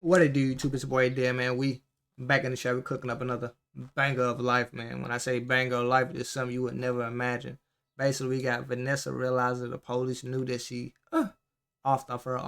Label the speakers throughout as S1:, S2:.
S1: What it do, YouTube? It's your boy there, man. We back in the show. We cooking up another banger of life, man. When I say banger of life, it's something you would never imagine. Basically, we got Vanessa realizing the police knew that she offed off her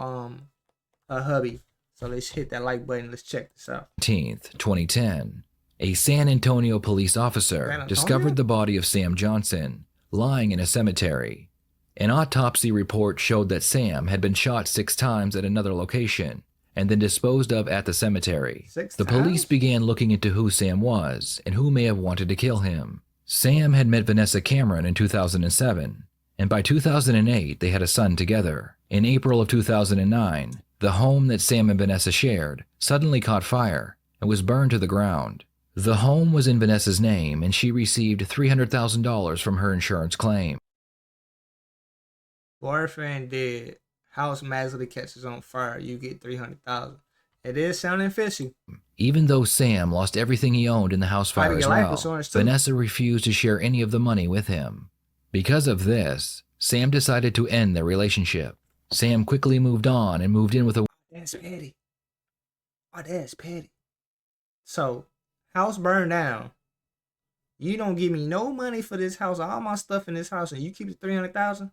S1: hubby. So let's hit that like button. Let's check this out.
S2: 2010, a San Antonio police officer discovered the body of Sam Johnson lying in a cemetery. An autopsy report showed that Sam had been shot 6 times at another location and then disposed of at the cemetery. The police began looking into who Sam was and who may have wanted to kill him. Sam had met Vanessa Cameron in 2007, and by 2008 they had a son together. In April of 2009, the home that Sam and Vanessa shared suddenly caught fire and was burned to the ground. The home was in Vanessa's name and she received $300,000 from her insurance claim.
S1: Boyfriend dead. House magically catches on fire. You get $300,000. It is sounding fishy.
S2: Even though Sam lost everything he owned in the house fire as well, Vanessa refused to share any of the money with him. Because of this, Sam decided to end their relationship. Sam quickly moved on and moved in with a...
S1: That's petty. Oh, that's petty. So, house burned down. You don't give me no money for this house, all my stuff in this house, and you keep the $300,000?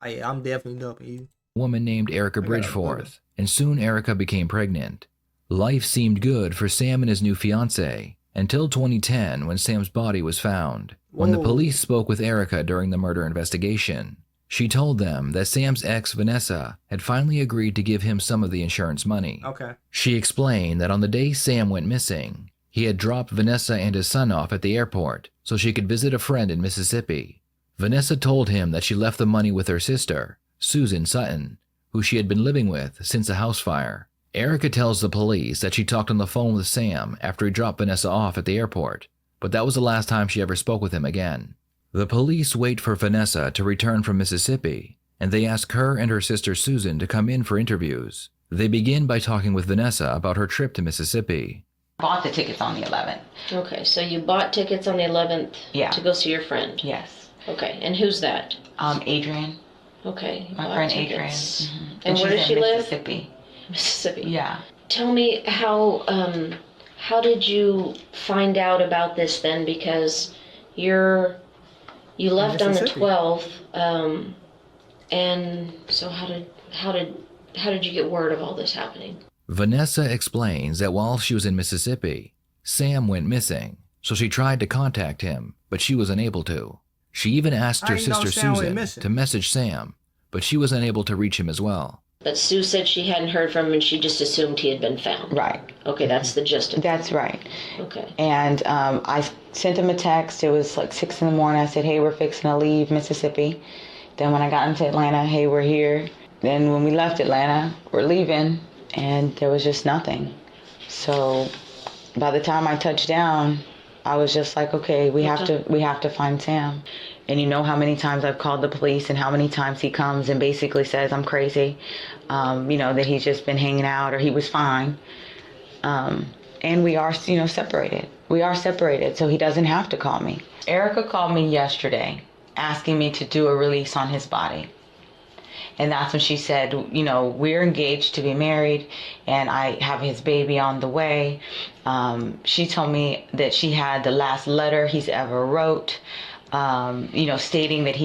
S1: Oh, yeah, I'm definitely dumping you.
S2: Woman named Erica Bridgeforth, and soon Erica became pregnant. Life seemed good for Sam and his new fiancée until 2010 when Sam's body was found. When the police spoke with Erica during the murder investigation, she told them that Sam's ex, Vanessa, had finally agreed to give him some of the insurance money. She explained that on the day Sam went missing, he had dropped Vanessa and his son off at the airport so she could visit a friend in Mississippi. Vanessa told him that she left the money with her sister, Susan Sutton, who she had been living with since the house fire. Erica tells the police that she talked on the phone with Sam after he dropped Vanessa off at the airport, but that was the last time she ever spoke with him again. The police wait for Vanessa to return from Mississippi, and they ask her and her sister Susan to come in for interviews. They begin by talking with Vanessa about her trip to Mississippi.
S3: Bought the tickets on the 11th.
S4: Okay, so you bought tickets on the 11th to go see your friend?
S3: Yes.
S4: Okay, and who's that?
S3: Adrian.
S4: Okay.
S3: My friend Adrian.
S4: And where does she live?
S3: Mississippi.
S4: Mississippi.
S3: Yeah.
S4: Tell me how did you find out about this then? Because you left on the 12th, and so how did you get word of all this happening?
S2: Vanessa explains that while she was in Mississippi, Sam went missing, so she tried to contact him, but she was unable to. She even asked her sister Susan to message Sam, but she was unable to reach him as well.
S4: But Sue said she hadn't heard from him and she just assumed he had been found.
S3: Right.
S4: Okay, that's the gist of it.
S3: That's right.
S4: Okay.
S3: And I sent him a text. It was like 6 in the morning. I said, hey, we're fixing to leave Mississippi. Then when I got into Atlanta, hey, we're here. Then when we left Atlanta, we're leaving, and there was just nothing. So by the time I touched down, I was just like, okay, we have to find Sam. And you know how many times I've called the police and how many times he comes and basically says I'm crazy, that he's just been hanging out or he was fine. And we are, separated. We are separated, so he doesn't have to call me. Erica called me yesterday asking me to do a release on his body. And that's when she said, we're engaged to be married and I have his baby on the way. She told me that she had the last letter he's ever wrote, stating that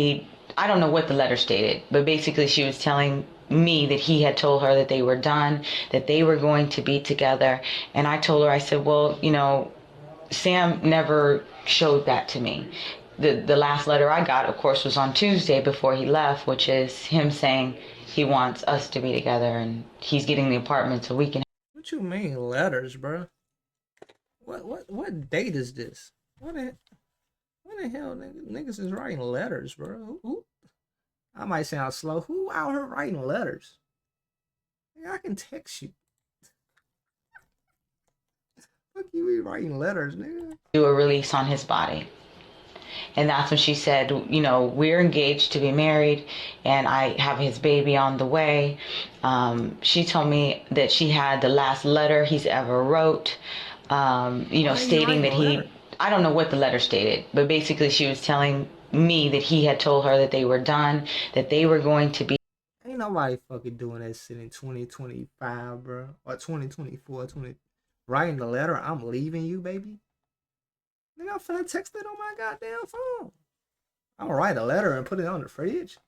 S3: I don't know what the letter stated, but basically she was telling me that he had told her that they were done, that they were going to be together. And I told her, I said, well, Sam never showed that to me. The last letter I got, of course, was on Tuesday before he left, which is him saying he wants us to be together and he's getting the apartment so we can.
S1: What you mean letters, bro? What date is this? What the hell niggas is writing letters, bro? Who? I might sound slow. Who out here writing letters? I can text you. Fuck you be writing letters, nigga.
S3: Do a release on his body. And that's when she said, we're engaged to be married and I have his baby on the way. She told me that she had the last letter he's ever wrote, stating that I don't know what the letter stated, but basically she was telling me that he had told her that they were done, that they were going to be.
S1: Ain't nobody fucking doing that shit in 2025, bro. Or 2024, writing a letter, I'm leaving you, baby. Nigga, I'm finna text it on my goddamn phone. I'm gonna write a letter and put it on the fridge.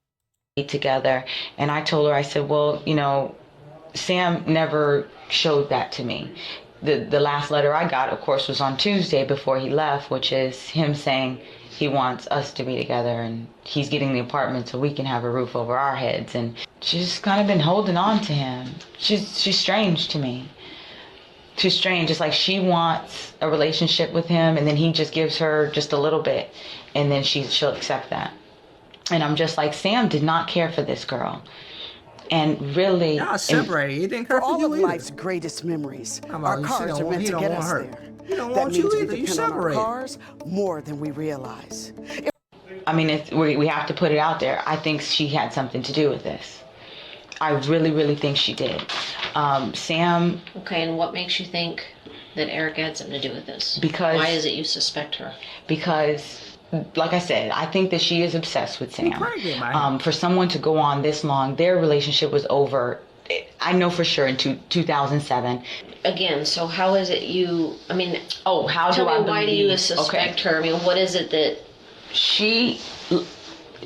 S3: Together, and I told her, I said, well, you know, Sam never showed that to me. The last letter I got, of course, was on Tuesday before he left, which is him saying he wants us to be together and he's getting the apartment so we can have a roof over our heads. And she's just kind of been holding on to him. She's strange to me. She's strange. It's like she wants a relationship with him, and then he just gives her just a little bit, and then she'll accept that. And I'm just like, Sam did not care for this girl. And really,
S1: y'all separated. He didn't care for
S5: all
S1: you
S5: of
S1: either.
S5: life's greatest memories.
S1: Our
S5: Cars are meant to get us there.
S1: He don't
S5: That
S1: want
S5: means
S1: you
S5: we
S1: either. You
S5: depend on our
S1: separated.
S5: cars more than we realize.
S3: I mean, we have to put it out there. I think she had something to do with this. I really, really think she did. Sam.
S4: Okay, and what makes you think that Erica had something to do with this?
S3: Because.
S4: Why is it you suspect her?
S3: Because, like I said, I think that she is obsessed with Sam. For someone to go on this long, their relationship was over, I know for sure, in 2007.
S4: Again, so how is it you, I mean, why do you suspect her? I mean, what is it that...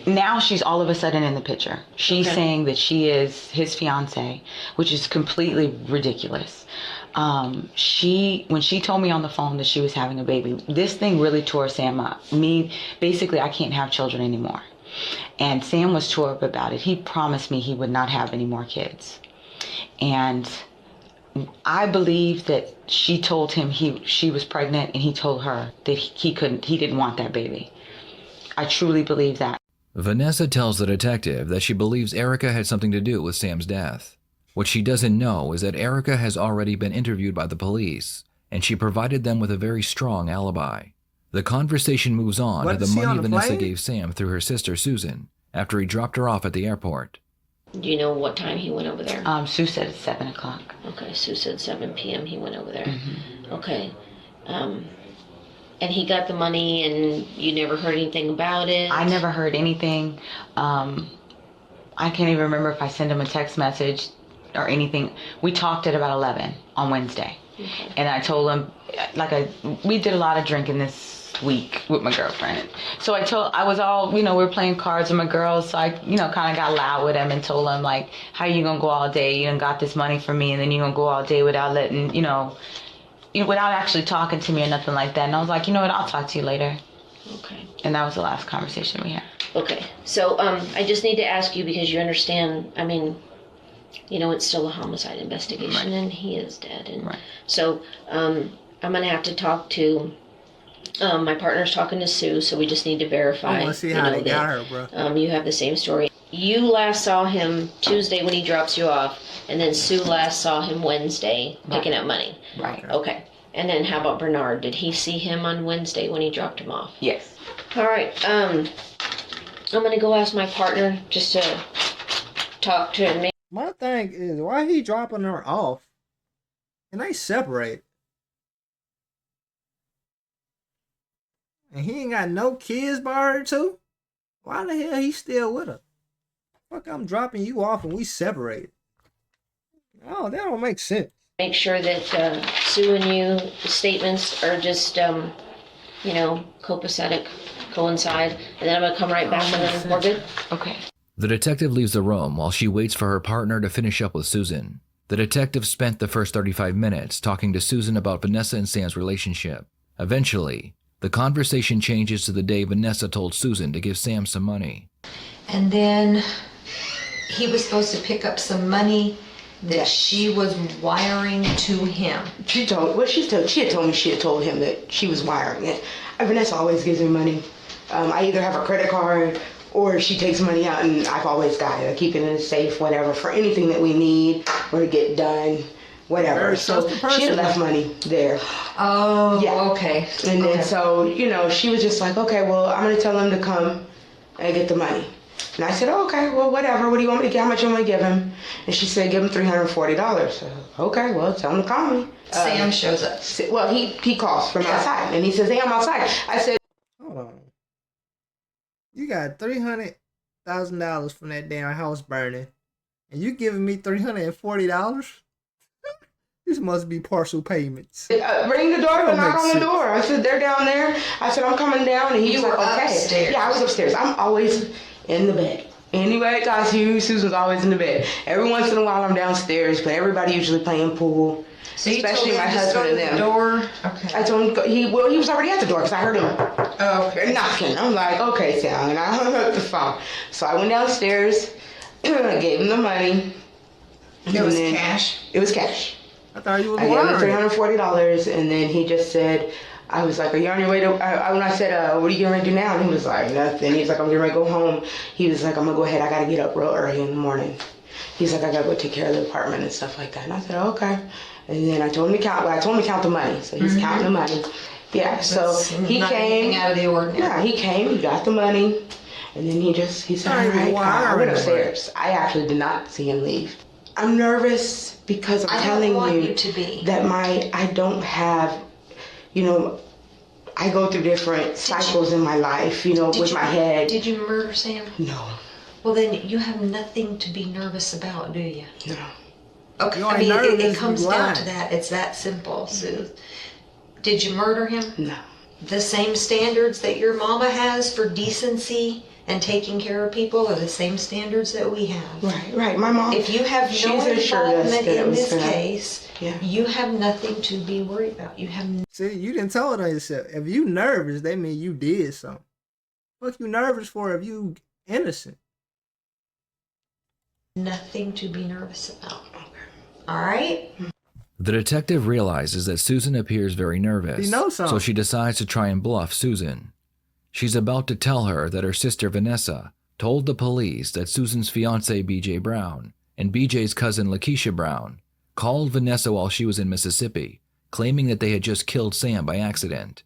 S3: Now she's all of a sudden in the picture. She's saying that she is his fiance, which is completely ridiculous. When she told me on the phone that she was having a baby, this thing really tore Sam up. Basically, I can't have children anymore. And Sam was tore up about it. He promised me he would not have any more kids. And I believe that she told him she was pregnant, and he told her that he didn't want that baby. I truly believe that.
S2: Vanessa tells the detective that she believes Erica had something to do with Sam's death. What she doesn't know is that Erica has already been interviewed by the police, and she provided them with a very strong alibi. The conversation moves on to the money Vanessa gave Sam through her sister Susan after he dropped her off at the airport.
S4: Do you know what time he went over there?
S3: Sue said it's 7 o'clock.
S4: Okay, Sue said 7 p.m. he went over there.
S3: Mm-hmm.
S4: Okay. And he got the money, and you never heard anything about it?
S3: I never heard anything. I can't even remember if I sent him a text message or anything. We talked at about 11 on Wednesday. Okay. And I told him, we did a lot of drinking this week with my girlfriend. So I was all, we were playing cards with my girls. So I, kind of got loud with him and told him, like, how you gonna go all day? You done got this money from me, and then you gonna go all day without letting, without actually talking to me or nothing like that. And I was like, you know what, I'll talk to you later.
S4: Okay.
S3: And that was the last conversation we had.
S4: Okay. So I just need to ask you, because you understand, I mean, it's still a homicide investigation, and he is dead. And so I'm going to have to talk to, my partner's talking to Sue, so we just need to verify.
S1: Let's see how they got her, bro.
S4: You have the same story. You last saw him Tuesday when he drops you off, and then Sue last saw him Wednesday picking up money.
S3: Right.
S4: Okay. And then how about Bernard? Did he see him on Wednesday when he dropped him off?
S3: Yes.
S4: All right. I'm going to go ask my partner just to talk to him.
S1: My thing is, why he dropping her off and they separate? And he ain't got no kids by her too? Why the hell he still with her? Fuck, I'm dropping you off and we separate. Oh, that don't make sense.
S4: Make sure that Sue and you statements are just, copacetic, coincide, and then I'm going to come right back and then we're good.
S3: Okay.
S2: The detective leaves the room while she waits for her partner to finish up with Susan. The detective spent the first 35 minutes talking to Susan about Vanessa and Sam's relationship. Eventually, the conversation changes to the day Vanessa told Susan to give Sam some money.
S6: And then he was supposed to pick up some money that she was wiring to him.
S7: She had told me she had told him that she was wiring it. Vanessa always gives me money. I either have a credit card or she takes money out, and I've always got it. I keep it in a safe, whatever, for anything that we need or to get done, whatever. So she had left money there.
S6: Oh, yeah. Okay.
S7: And then so, she was just like, okay, well, I'm going to tell him to come and get the money. And I said, oh, okay, well, whatever. What do you want me to get? How much you want me to give him? And she said, give him $340. So, okay, well, tell him to call me.
S6: Sam shows up.
S7: Well, he calls from outside, and he says, hey, I'm outside. I said,
S1: hold on. You got $300,000 from that damn house burning. And you giving me $340? This must be partial payments.
S7: Ring the doorbell, knock on the door. I said, they're down there. I said, I'm coming down. And he was like, okay.
S6: Upstairs.
S7: Yeah, I was upstairs. I'm always in the bed. Anybody talks to you, Susan's always in the bed. Every once in a while I'm downstairs, but everybody usually playing pool.
S6: So you
S7: especially
S6: told
S7: my
S6: him to
S7: husband
S6: go
S7: and
S6: to
S7: them.
S6: the door? Okay.
S7: I told him, he was already at the door because I heard him
S6: okay.
S7: knocking. I'm like, okay, Sam. And I hung up the phone. So I went downstairs, I gave him the money.
S6: It was cash?
S7: It was cash.
S1: I thought you was
S7: I gave him
S1: lying.
S7: $340, and then he just said, I was like, are you on your way to, when I said, what are you getting ready to do now? And he was like, nothing. He was like, I'm getting ready to go home. He was like, I'm going to go ahead. I got to get up real early in the morning. He's like, I got to go take care of the apartment and stuff like that. And I said, okay. And then I told him to count the money. So he's counting the money. Yeah, so he
S6: not
S7: came.
S6: anything out of the ordinary.
S7: Yeah, he came, he got the money, and then he said, all right, I went upstairs. I actually did not see him leave. I'm nervous because I'm telling you
S6: to be.
S7: that I don't have, I go through different cycles in my life, with my head.
S6: Did you murder Sam?
S7: No.
S6: Well, then you have nothing to be nervous about, do you?
S7: No.
S6: Okay,
S1: You
S6: I
S1: ain't
S6: mean,
S1: nervous,
S6: it comes
S1: you
S6: down
S1: lying.
S6: to that. It's that simple, Sue. Did you murder him?
S7: No.
S6: The same standards that your mama has for decency and taking care of people are the same standards that we have.
S7: Right. My mom,
S6: If you have
S7: she's
S6: no
S7: assured us
S6: involvement
S7: that it
S6: in
S7: was
S6: this
S7: gonna-
S6: case,
S7: Yeah.
S6: you have nothing to be worried about. You have
S1: See, you didn't tell it on yourself. If you nervous, that mean you did something. What you nervous for if you innocent?
S6: nothing to be nervous about. All right?
S2: The detective realizes that Susan appears very nervous,
S1: He knows something.
S2: so she decides to try and bluff Susan. She's about to tell her that her sister Vanessa told the police that Susan's fiance BJ Brown and BJ's cousin Lakeisha Brown called Vanessa while she was in Mississippi, claiming that they had just killed Sam by accident.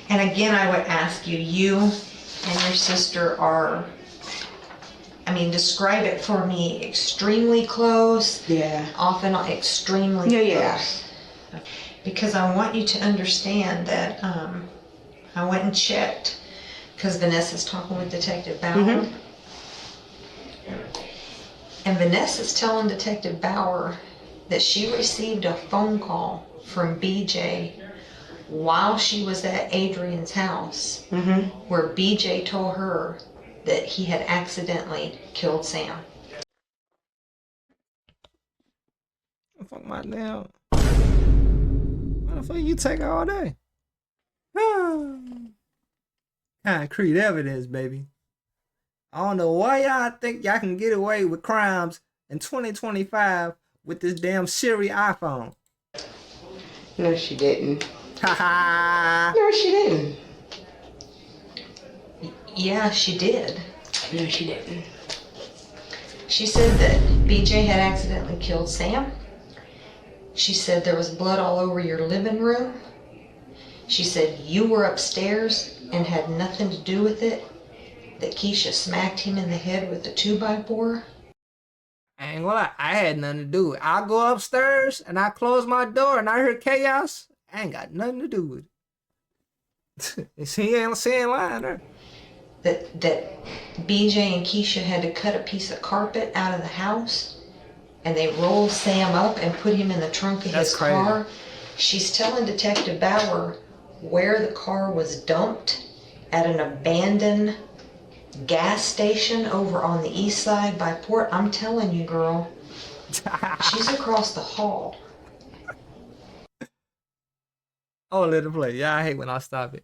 S6: And again, I would ask you, you and your sister are, describe it for me, extremely close.
S7: Yeah.
S6: Often extremely
S7: Yeah.
S6: close. Because I want you to understand that I went and checked, because Vanessa's talking with Detective Bauer. And Vanessa's telling Detective Bauer that she received a phone call from BJ while she was at Adrian's house, where BJ told her that he had accidentally killed Sam.
S1: Fuck my damn. What the fuck you take all day? Concrete evidence, baby. I don't know why y'all think y'all can get away with crimes in 2025 with this damn Siri iPhone.
S7: No, she didn't.
S1: Haha.
S7: No, she didn't.
S6: Yeah, she did.
S7: No, she didn't.
S6: She said that BJ had accidentally killed Sam. She said there was blood all over your living room. She said you were upstairs and had nothing to do with it. That Keisha smacked him in the head with a 2x4.
S1: I ain't gonna lie, I had nothing to do with it. I go upstairs and I close my door and I hear chaos. I ain't got nothing to do with it. She ain't lying there.
S6: That BJ and Keisha had to cut a piece of carpet out of the house, and they rolled Sam up and put him in the trunk of
S1: That's
S6: his
S1: crazy.
S6: car. She's telling Detective Bauer where the car was dumped at an abandoned gas station over on the east side by Port. I'm telling you, girl, she's across the hall.
S1: Oh, let it play. Yeah, I hate when I stop it.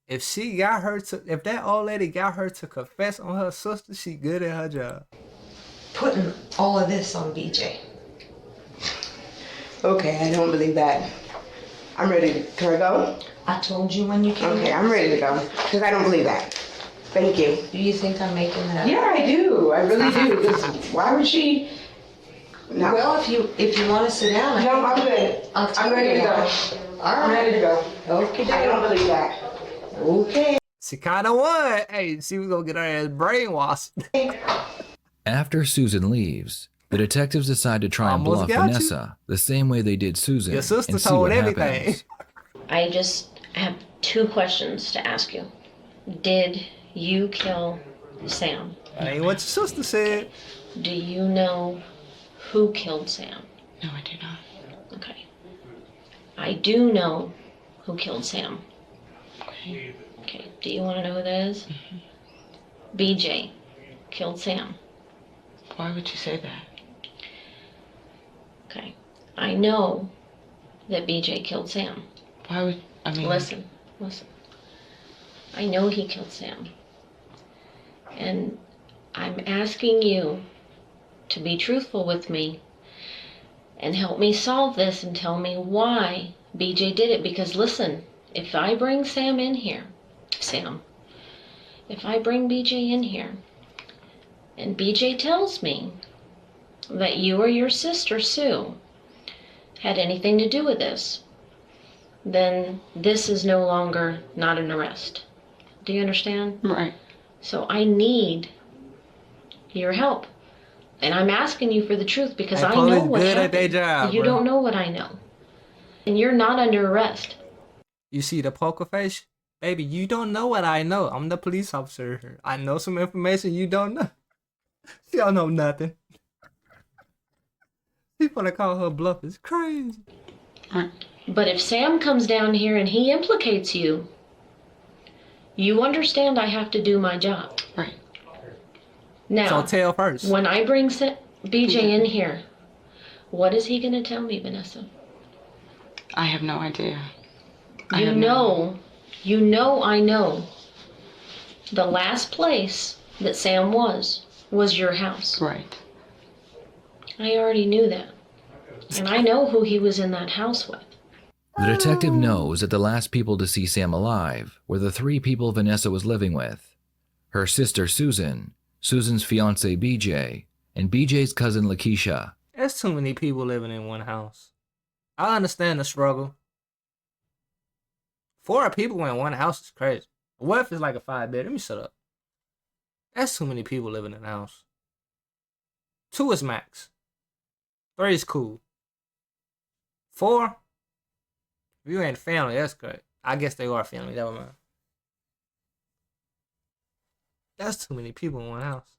S1: If that old lady got her to confess on her sister, she good at her job.
S6: Putting all of this on BJ.
S7: Okay, I don't believe that. I'm ready to, can I go?
S6: I told you when you came.
S7: Okay, I'm ready to go. Because I don't believe that. Thank you.
S6: Do you think I'm making that up?
S7: Yeah, I do. I really do. 'Cause why would she? No.
S6: Well, if you want to sit down.
S7: No, I'm good. I'm ready to go.
S6: All
S7: I'm ready to go.
S6: Okay.
S7: I don't believe that.
S6: Okay.
S1: She kind of won. Hey, she was going to get her ass brainwashed.
S2: After Susan leaves, the detectives decide to try and
S1: Almost
S2: bluff
S1: got you.
S2: Vanessa the same way they did Susan.
S1: Your sister
S2: and see
S1: told
S2: what
S1: everything.
S2: happens.
S4: I just have two questions to ask you. Did you kill Sam?
S1: That ain't what your sister said.
S4: Do you know who killed Sam?
S3: No, I do not.
S4: Okay. I do know who killed Sam.
S3: Okay.
S4: Okay. Do you want to know who that is? BJ killed Sam.
S3: Why would you say that?
S4: Okay. I know that BJ killed Sam.
S3: Why would, I mean...
S4: Listen. I know he killed Sam. And I'm asking you to be truthful with me and help me solve this and tell me why BJ did it. Because listen, if I bring Sam in here, if I bring BJ in here and BJ tells me that you or your sister Sue had anything to do with this, then this is no longer not an arrest. Do you understand?
S3: Right.
S4: So I need your help. And I'm asking you for the truth because I know what
S1: good
S4: happened.
S1: at their job,
S4: You
S1: bro.
S4: don't know what I know. And you're not under arrest.
S1: You see the poker face? Baby, you don't know what I know. I'm the police officer. I know some information you don't know. She don't know nothing. People that call her bluff is crazy.
S4: But if Sam comes down here and he implicates you, you understand I have to do my job.
S3: Right.
S4: Now,
S1: So tell first.
S4: when I bring BJ in here, what is he going to tell me, Vanessa?
S3: I have no idea.
S4: I know the last place that Sam was your house.
S3: Right.
S4: I already knew that. And I know who he was in that house with.
S2: The detective knows that the last people to see Sam alive were the 3 people Vanessa was living with: her sister Susan, Susan's fiance BJ, and BJ's cousin Lakeisha.
S1: There's too many people living in one house. I understand the struggle. 4 people in one house is crazy. What if it's like a 5-bed? Let me shut up. That's too many people living in a house. 2 is max. 3 is cool. 4? If you ain't family, that's great. I guess they are family, never mind. That's too many people in one house.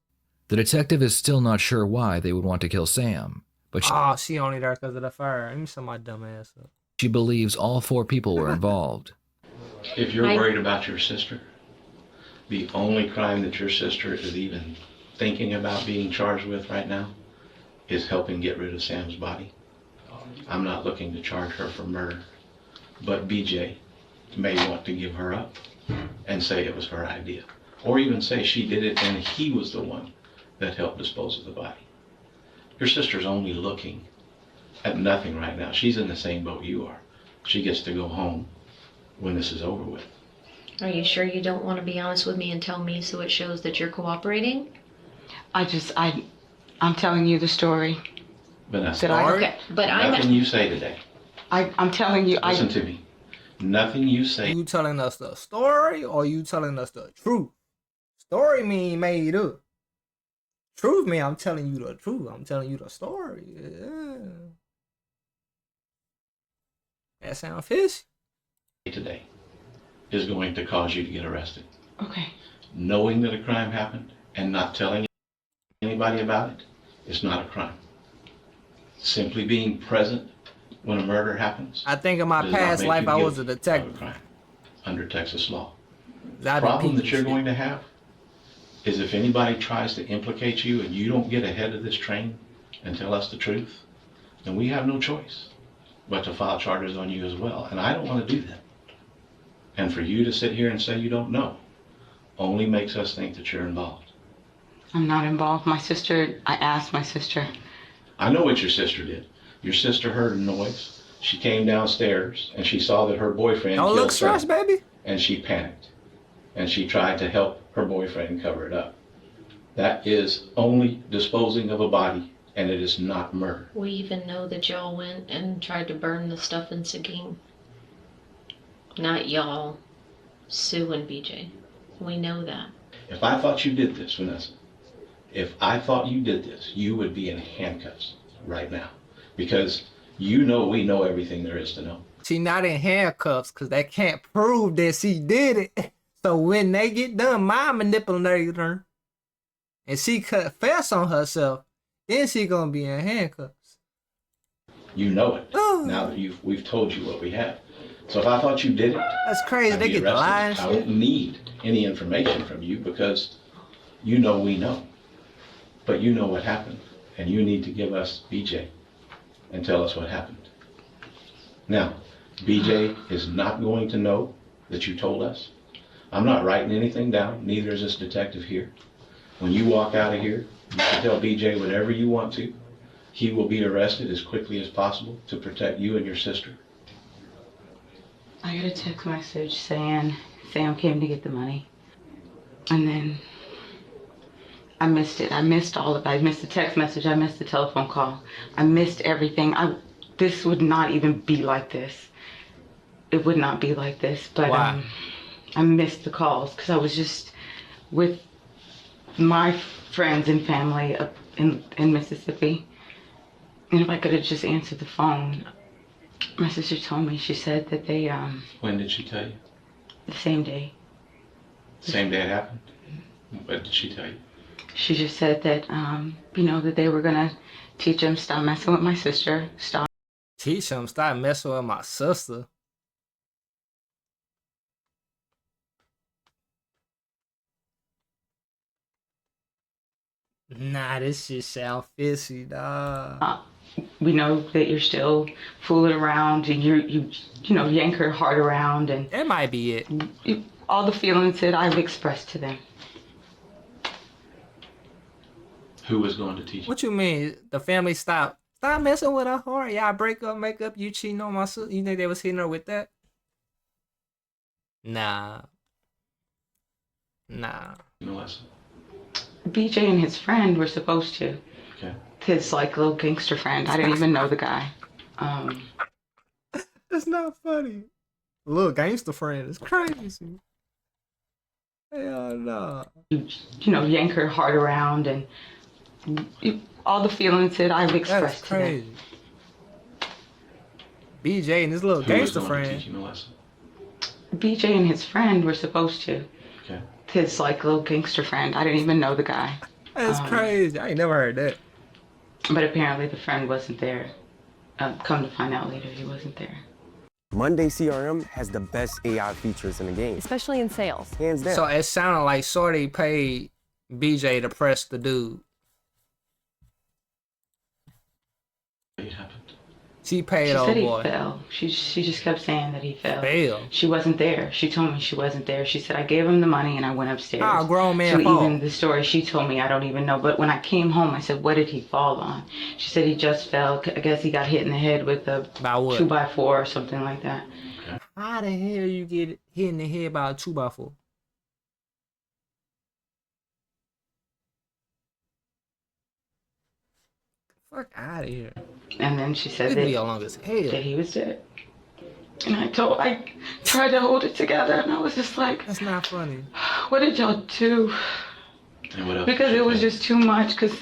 S2: The detective is still not sure why they would want to kill Sam, but
S1: she only there because of the fire. Let me shut my dumb ass up.
S2: she believes all 4 people were involved.
S8: If you're worried about your sister, the only crime that your sister is even thinking about being charged with right now is helping get rid of Sam's body. I'm not looking to charge her for murder, but BJ may want to give her up and say it was her idea, or even say she did it and he was the one that helped dispose of the body. Your sister's only looking at nothing right now. She's in the same boat you are. She gets to go home when this is over with.
S4: Are you sure you don't want to be honest with me and tell me so it shows that you're cooperating?
S3: I'm telling you the story.
S8: Vanessa,
S4: Okay, but
S8: nothing you say today.
S3: I'm telling you.
S8: Listen to me. Nothing you say.
S1: You telling us the story or you telling us the truth? Story mean made up. Truth mean I'm telling you the truth. I'm telling you the story. Yeah. That sound fishy.
S8: Today is going to cause you to get arrested.
S3: Okay.
S8: Knowing that a crime happened and not telling anybody about it is not a crime. Simply being present when a murder happens.
S1: I think in my
S8: does not
S1: past
S8: make
S1: life
S8: you
S1: I was a
S8: guilty of
S1: detective.
S8: a crime under Texas law. The
S1: I've been
S8: problem that
S1: peeping
S8: you're
S1: shit.
S8: going to have is if anybody tries to implicate you and you don't get ahead of this train and tell us the truth, then we have no choice but to file charges on you as well. And I don't want to do that. And for you to sit here and say you don't know only makes us think that you're involved.
S3: I'm not involved. I asked my sister.
S8: I know what your sister did. Your sister heard a noise. She came downstairs and she saw that her boyfriend
S1: Don't
S8: killed
S1: look stressed,
S8: Sam,
S1: baby.
S8: and she panicked. And she tried to help her boyfriend cover it up. That is only disposing of a body, and it is not murder.
S4: We even know that y'all went and tried to burn the stuff in Seguin. Not y'all, Sue and BJ. We know that.
S8: If I thought you did this, Vanessa, if I thought you did this, you would be in handcuffs right now. Because you know we know everything there is to know.
S1: She not in handcuffs because they can't prove that she did it. So when they get done mind manipulating her and she confess on herself, Then she gonna be in handcuffs.
S8: You know it.
S1: Ooh.
S8: Now that we've told you what we have. So if I thought you did it,
S1: that's crazy. They get the lie and shit.
S8: I wouldn't need any information from you because you know we know. But you know what happened. And you need to give us BJ and tell us what happened. Now, BJ is not going to know that you told us. I'm not writing anything down, neither is this detective here. When you walk out of here, you can tell BJ whatever you want to. He will be arrested as quickly as possible to protect you and your sister.
S3: I got a text message saying Sam came to get the money. And then I missed it. I missed all of it. I missed the text message. I missed the telephone call. I missed everything. This would not even be like this. It would not be like this. But I missed the calls because I was just with my friends and family up in Mississippi. And if I could have just answered the phone. My sister told me, she said that they,
S8: When did she tell you?
S3: The same day.
S8: Same day it happened? What did she tell you?
S3: She just said that, that they were gonna teach him, stop messing with my sister, stop.
S1: Teach him, stop messing with my sister. Nah, this shit sound fishy, dog.
S3: We know that you're still fooling around and you yank her heart around and
S1: that might be it.
S3: All the feelings that I've expressed to them.
S8: Who was going to teach you?
S1: What you mean? The family stop messing with her heart. Y'all break up, make up. You cheating on my sister. You think they was hitting her with that? Nah.
S8: Melissa.
S3: BJ and his friend were supposed to.
S8: Okay.
S3: His little gangster friend. I didn't even know the guy.
S1: That's not funny. Little gangster friend is crazy. Hell no.
S3: Yank her heart around and all the feelings that I've expressed to them.
S1: BJ and his little gangster friend.
S3: BJ and his friend were supposed to.
S8: Okay.
S3: His little gangster friend. I didn't even know the guy.
S1: That's crazy. I ain't never heard that.
S3: But apparently the friend wasn't there. Come to find out later, he wasn't there.
S9: Monday CRM has the best AI features in the game.
S10: Especially in sales.
S9: Hands down.
S1: So it sounded like Shorty paid BJ to press the dude.
S8: It happened.
S1: She paid
S3: She
S1: old
S3: said he
S1: boy.
S3: fell. She just kept saying that he fell.
S1: Fail.
S3: She wasn't there. She told me she wasn't there. She said I gave him the money and I went upstairs.
S1: How a grown man
S3: So
S1: fall?
S3: even the story she told me, I don't even know. But when I came home, I said, what did he fall on? She said he just fell. I guess he got hit in the head with a 2x4 or something like that.
S8: Okay.
S1: How the hell you get hit in the head by a 2x4? Fuck out of here.
S3: And then she said
S1: It'd be long as hell.
S3: that he was dead. And I tried to hold it together, and I was just like,
S1: that's not funny.
S3: What did y'all do?
S8: And what else?
S3: Because it was just too much. Because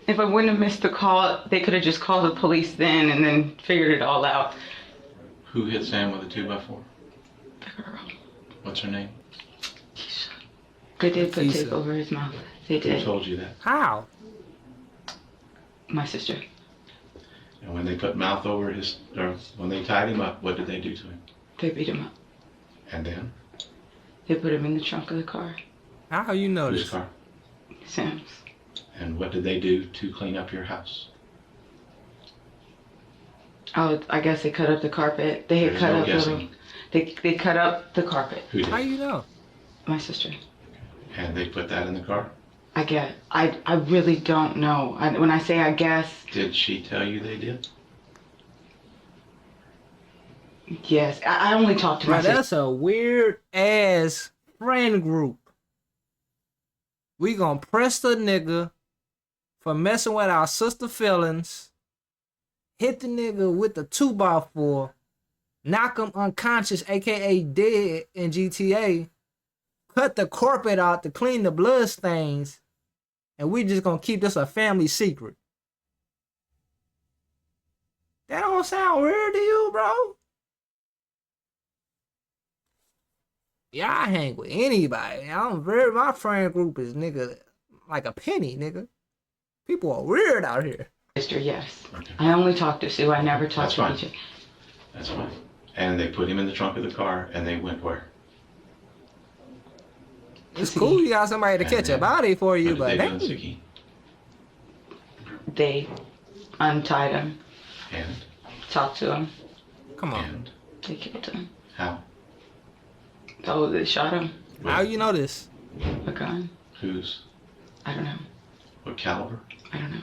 S3: if I wouldn't have missed the call, they could have just called the police then and then figured it all out.
S8: Who hit Sam with a 2x4?
S3: The girl.
S8: What's her name?
S3: They did put tape over his mouth. They did.
S8: Who told you that?
S1: How?
S3: My sister.
S8: And when they put mouth over his, or when they tied him up, what did they do to him?
S3: They beat him up.
S8: And then?
S3: They put him in the trunk of the car.
S1: How you know
S8: Whose
S1: this?
S8: car?
S3: Sam's.
S8: And what did they do to clean up your house?
S3: Oh, I guess they cut up the carpet. They had
S8: There's
S3: cut
S8: no
S3: up
S8: guessing.
S3: They cut up the carpet.
S8: Who did?
S1: How you know?
S3: My sister.
S8: And they put that in the car?
S3: I guess. I really don't know. When I say I guess.
S8: Did she tell you they did?
S3: Yes. I only talked to my sister.
S1: That's a weird ass friend group. We gonna press the nigga for messing with our sister feelings. Hit the nigga with the 2x4. Knock him unconscious, aka dead in GTA. Cut the carpet out to clean the blood stains. And we just gonna keep this a family secret. That don't sound weird to you, bro? Yeah, I hang with anybody. My friend group is nigga like a penny, nigga. People are weird out here.
S3: Sister, yes.
S8: Okay.
S3: I only talked to Sue. I never talked
S8: That's
S3: to
S8: fine.
S3: BJ.
S8: That's fine. And they put him in the trunk of the car, and they went where?
S1: It's cool you got somebody to catch a body for you,
S8: What
S1: but
S8: did they do
S1: hey.
S8: in Ziki?
S3: They untied him,
S8: And?
S3: talked to him.
S1: Come on.
S8: And?
S3: They killed him.
S8: How?
S3: Oh, they shot him.
S1: How you know this?
S3: A gun.
S8: Whose?
S3: I don't know.
S8: What caliber?
S3: I don't know.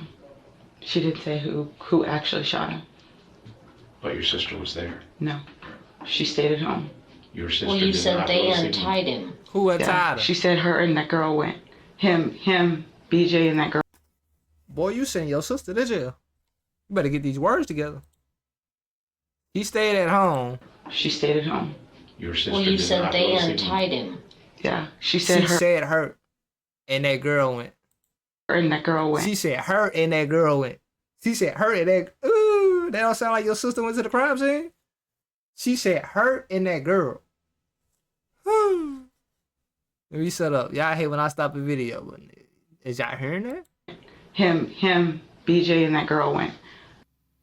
S3: She didn't say who actually shot him.
S8: But your sister was there.
S3: No. She stayed at home.
S8: Your sister
S4: Well, you
S8: did
S4: said
S8: not
S4: they
S8: go see him.
S4: untied him.
S1: Who untied him?
S3: She said her and that girl went. Him, BJ and that girl.
S1: Boy, you sent your sister to jail. You better get these words together. He stayed at home.
S3: She stayed at home.
S8: Your sister
S4: Well, you
S8: did
S4: said
S8: not
S4: they
S8: go see him.
S4: untied him.
S3: Yeah. She said
S1: She
S3: her
S1: said her and that girl went.
S3: and that girl went.
S1: She said her and that girl went. She said her and that. Ooh, that don't sound like your sister went to the crime scene. She said her and that girl. Let me shut up. Y'all hate when I stop a video, but is y'all hearing that?
S3: Him, BJ and that girl went.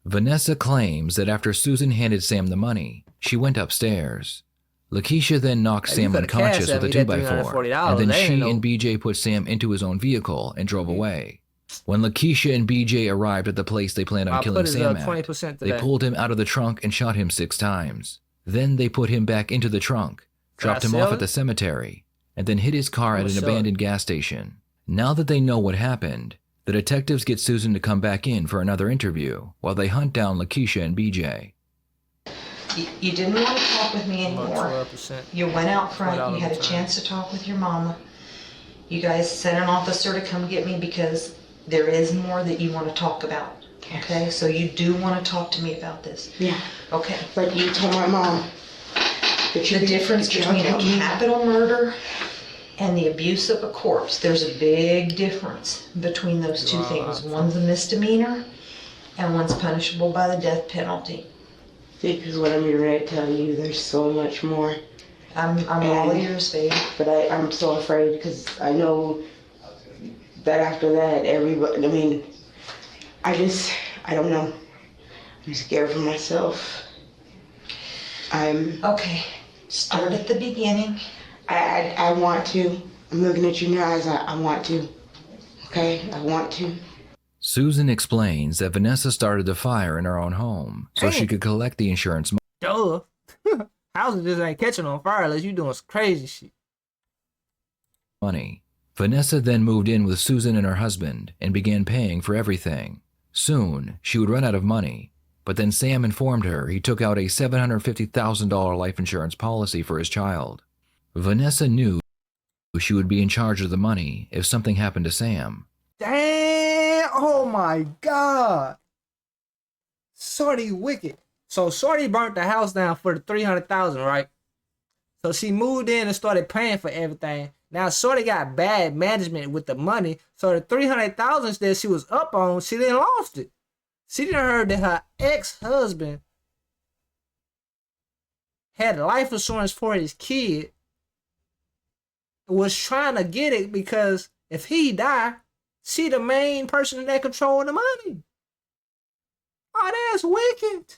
S2: Vanessa claims that after Susan handed Sam the money, she went upstairs. Lakeisha then knocked
S1: Hey,
S2: Sam
S1: you coulda
S2: unconscious
S1: cashed
S2: with a
S1: that
S2: two
S1: me
S2: by
S1: that
S2: four,
S1: $340.
S2: and then
S1: They ain't
S2: she
S1: no-
S2: and BJ put Sam into his own vehicle and drove away. When Lakeisha and BJ arrived at the place they planned on
S1: I'll
S2: killing
S1: put it
S2: Sam
S1: up
S2: at,
S1: 20%
S2: they
S1: today.
S2: pulled him out of the trunk and shot him 6 times. Then they put him back into the trunk, dropped him
S1: sell
S2: off
S1: it?
S2: at the cemetery, and then hid his car
S1: I'm
S2: at
S1: gonna
S2: an
S1: sell it.
S2: abandoned gas station. Now that they know what happened, the detectives get Susan to come back in for another interview while they hunt down Lakeisha and BJ.
S6: You didn't want to talk with me
S1: About
S6: anymore.
S1: 12%.
S6: You went out front,
S1: $12
S6: you had a
S1: time.
S6: chance to talk with your mama. You guys sent an officer to come get me because there is more that you want to talk about. Okay, so you do want to talk to me about this.
S7: Yeah.
S6: Okay.
S7: Like you told my mom. That you
S6: The difference between a capital murder and the abuse of a corpse, there's a big difference between those two things. One's a misdemeanor and one's punishable by the death penalty.
S7: Because what I'm getting ready to tell you, there's so much more.
S6: I'm all ears, baby.
S7: But I'm so afraid because I know that after that, everybody, I mean, I don't know. I'm scared for myself.
S6: Okay, start at the beginning.
S7: I want to. I'm looking at you now as I want to. Okay, I want to.
S2: Susan explains that Vanessa started the fire in her own home so she could collect the insurance
S1: Duh. Houses just ain't catching on fire unless you doing some crazy shit.
S2: money. Vanessa then moved in with Susan and her husband and began paying for everything. Soon, she would run out of money, but then Sam informed her he took out a $750,000 life insurance policy for his child. Vanessa knew she would be in charge of the money if something happened to Sam.
S1: Damn! Oh my God! Shorty wicked. So Shorty burnt the house down for the $300,000, right? So she moved in and started paying for everything. Now Shorty got bad management with the money, so the $300,000 that she was up on, she didn't lost it. She didn't heard that her ex-husband had life insurance for his kid, was trying to get it because if he died, she the main person that control the money. Oh, that's wicked.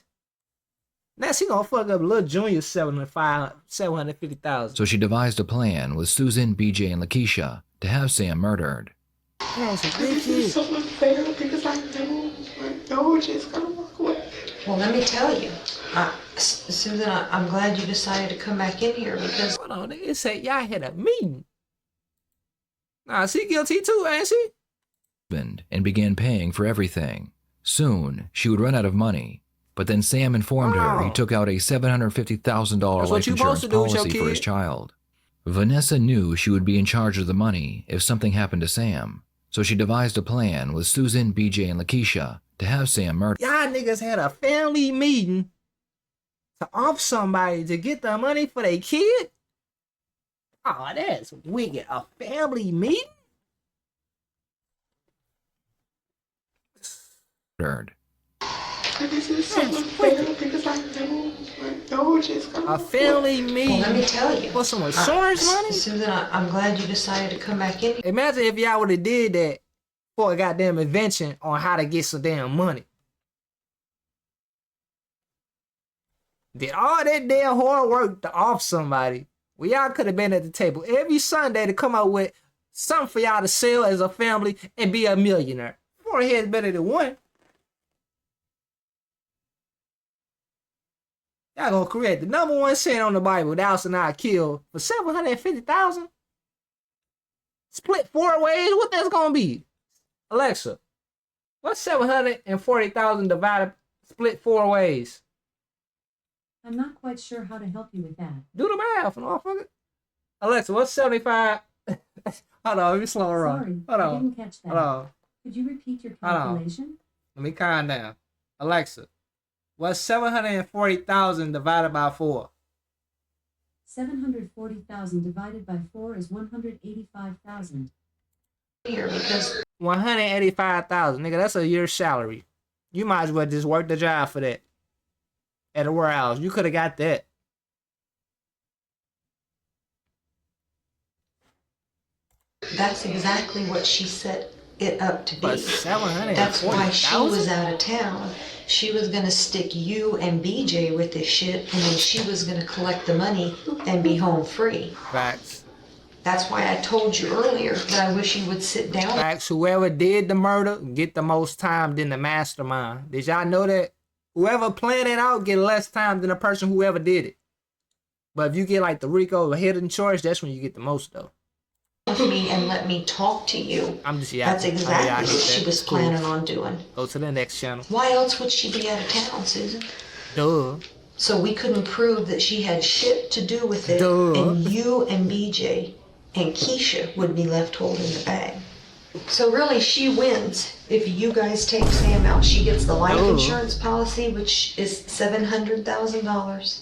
S1: Now she gonna fuck up little Junior $750,000.
S2: So she devised a plan with Susan, BJ, and Lakeisha to have Sam murdered.
S1: That's
S7: This is
S1: wicked.
S7: so unfair because I know she's gonna walk away.
S6: Well, let me tell you, Susan, I'm glad you decided to come back in here because
S1: Hold on, it said y'all had a meeting. Nah, she guilty too, ain't she?
S2: And began paying for everything. Soon, she would run out of money, but then Sam informed her he took out a $750,000
S1: what
S2: life
S1: you
S2: insurance
S1: supposed to do with your
S2: policy for his
S1: kid.
S2: child. Vanessa knew she would be in charge of the money if something happened to Sam, so she devised a plan with Susan, BJ, and Lakeisha to have Sam murdered.
S1: Y'all niggas had a family meeting to off somebody to get the money for their kid? Oh, that's wicked. A family meeting?
S7: This is so unfair because I know she's gonna
S1: A family
S6: well,
S1: meeting
S6: let me tell you,
S1: for some insurance money?
S6: Susan, I'm glad you decided to come back in here.
S1: Imagine if y'all would have did that for a goddamn invention on how to get some damn money. Did all that damn hard work to off somebody. Well, y'all could have been at the table every Sunday to come out with something for y'all to sell as a family and be a millionaire. 4 heads better than 1. Y'all gonna create the #1 sin on the Bible, thou shalt not kill, for $750,000? Split 4 ways? What that's gonna be? Alexa, what's 740,000 divided, split 4 ways?
S10: I'm not quite sure how to help you with that.
S1: Do the math, motherfucker. Alexa, what's 75? Hold on, let me slow her on. Hold on.
S10: I didn't catch that.
S1: Hold on.
S10: Could you repeat your calculation?
S1: Let me calm down. Alexa, what's 740,000 divided by 4?
S10: 740,000 divided by 4 is 185,000.
S6: Here, because
S1: 185,000, nigga. That's a year's salary. You might as well just work the job for that at a warehouse. You could have got that.
S6: that's exactly what she set it up to be.
S1: But 740,000?
S6: That's why she was out of town. She was gonna stick you and BJ with this shit, and then she was gonna collect the money and be home free.
S1: Facts.
S6: That's why I told you earlier that I wish you would sit down.
S1: Facts. Whoever did the murder get the most time than the mastermind. Did y'all know that? Whoever planned it out get less time than the person whoever did it. But if you get like the Rico hidden choice, that's when you get the most though.
S6: To me and let me talk to you.
S1: I'm just
S6: That's exactly what she was planning on doing.
S1: Go to the next channel.
S6: Why else would she be out of town, Susan?
S1: Duh.
S6: So we couldn't prove that she had shit to do with it,
S1: Duh.
S6: and you and BJ and Keisha would be left holding the bag. So really, she wins if you guys take Sam out. She gets the life insurance policy, which is $700,000,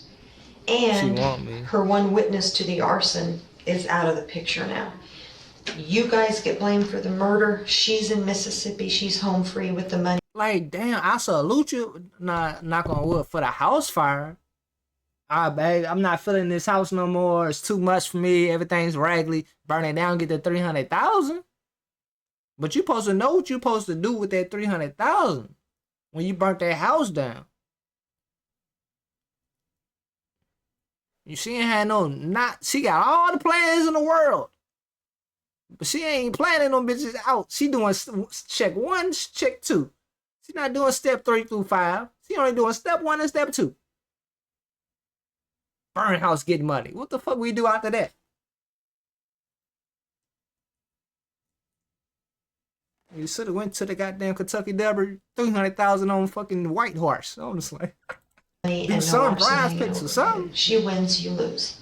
S6: and her one witness to the arson is out of the picture now. You guys get blamed for the murder. She's in Mississippi. She's home free with the money.
S1: Like, damn, I salute you. Knock on wood for the house fire. All right, babe, I'm not feeling this house no more. It's too much for me. Everything's raggedy. Burn it down, get the 300,000. But you supposed to know what you supposed to do with that 300,000 when you burnt that house down. She ain't had she got all the plans in the world. But she ain't planning them bitches out. She doing check 1, check 2. She not doing step 3 through 5. She only doing step 1 and step 2. Burn house, get money. What the fuck we do after that? You should have went to the goddamn Kentucky Derby, 300,000 on fucking white horse. Honestly. Do some prize picks or something.
S6: She wins, you lose.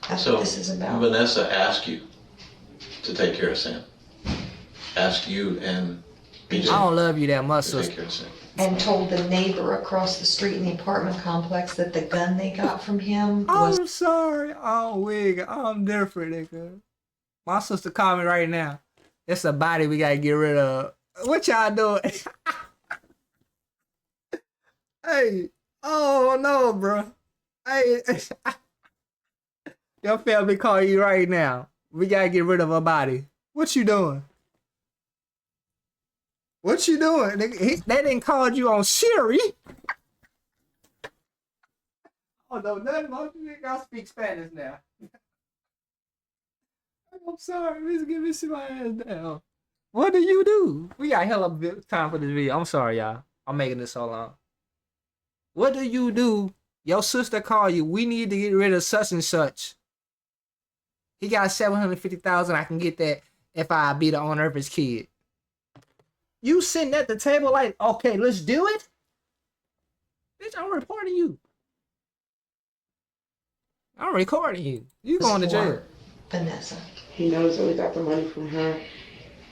S6: That's what this is about.
S8: Vanessa asked you to take care of Sam. Asked you and BJ.
S1: I don't love you that much,
S8: to take
S1: sister.
S8: care of Sam.
S6: And told the neighbor across the street in the apartment complex that the gun they got from him was...
S1: I'm sorry. I'm weak. I'm different, nigga. My sister called me right now. It's a body we gotta get rid of. What y'all doing? Hey. Oh, no, bro. Hey. Your family call you right now. We gotta get rid of a body. What you doing? What you doing? They didn't call you on Siri. Oh, no, nothing about you. Y'all speak Spanish now. I'm sorry. Please give me my ass down. What do you do? We got hella time for this video. I'm sorry, y'all. I'm making this so long. What do you do? Your sister call you. We need to get rid of such and such. He got 750,000. I can get that if I be the owner of his kid. You sitting at the table like, okay, let's do it? Bitch, I'm reporting you. I'm recording you. You going to jail.
S6: Vanessa.
S7: He knows that we got the money from her.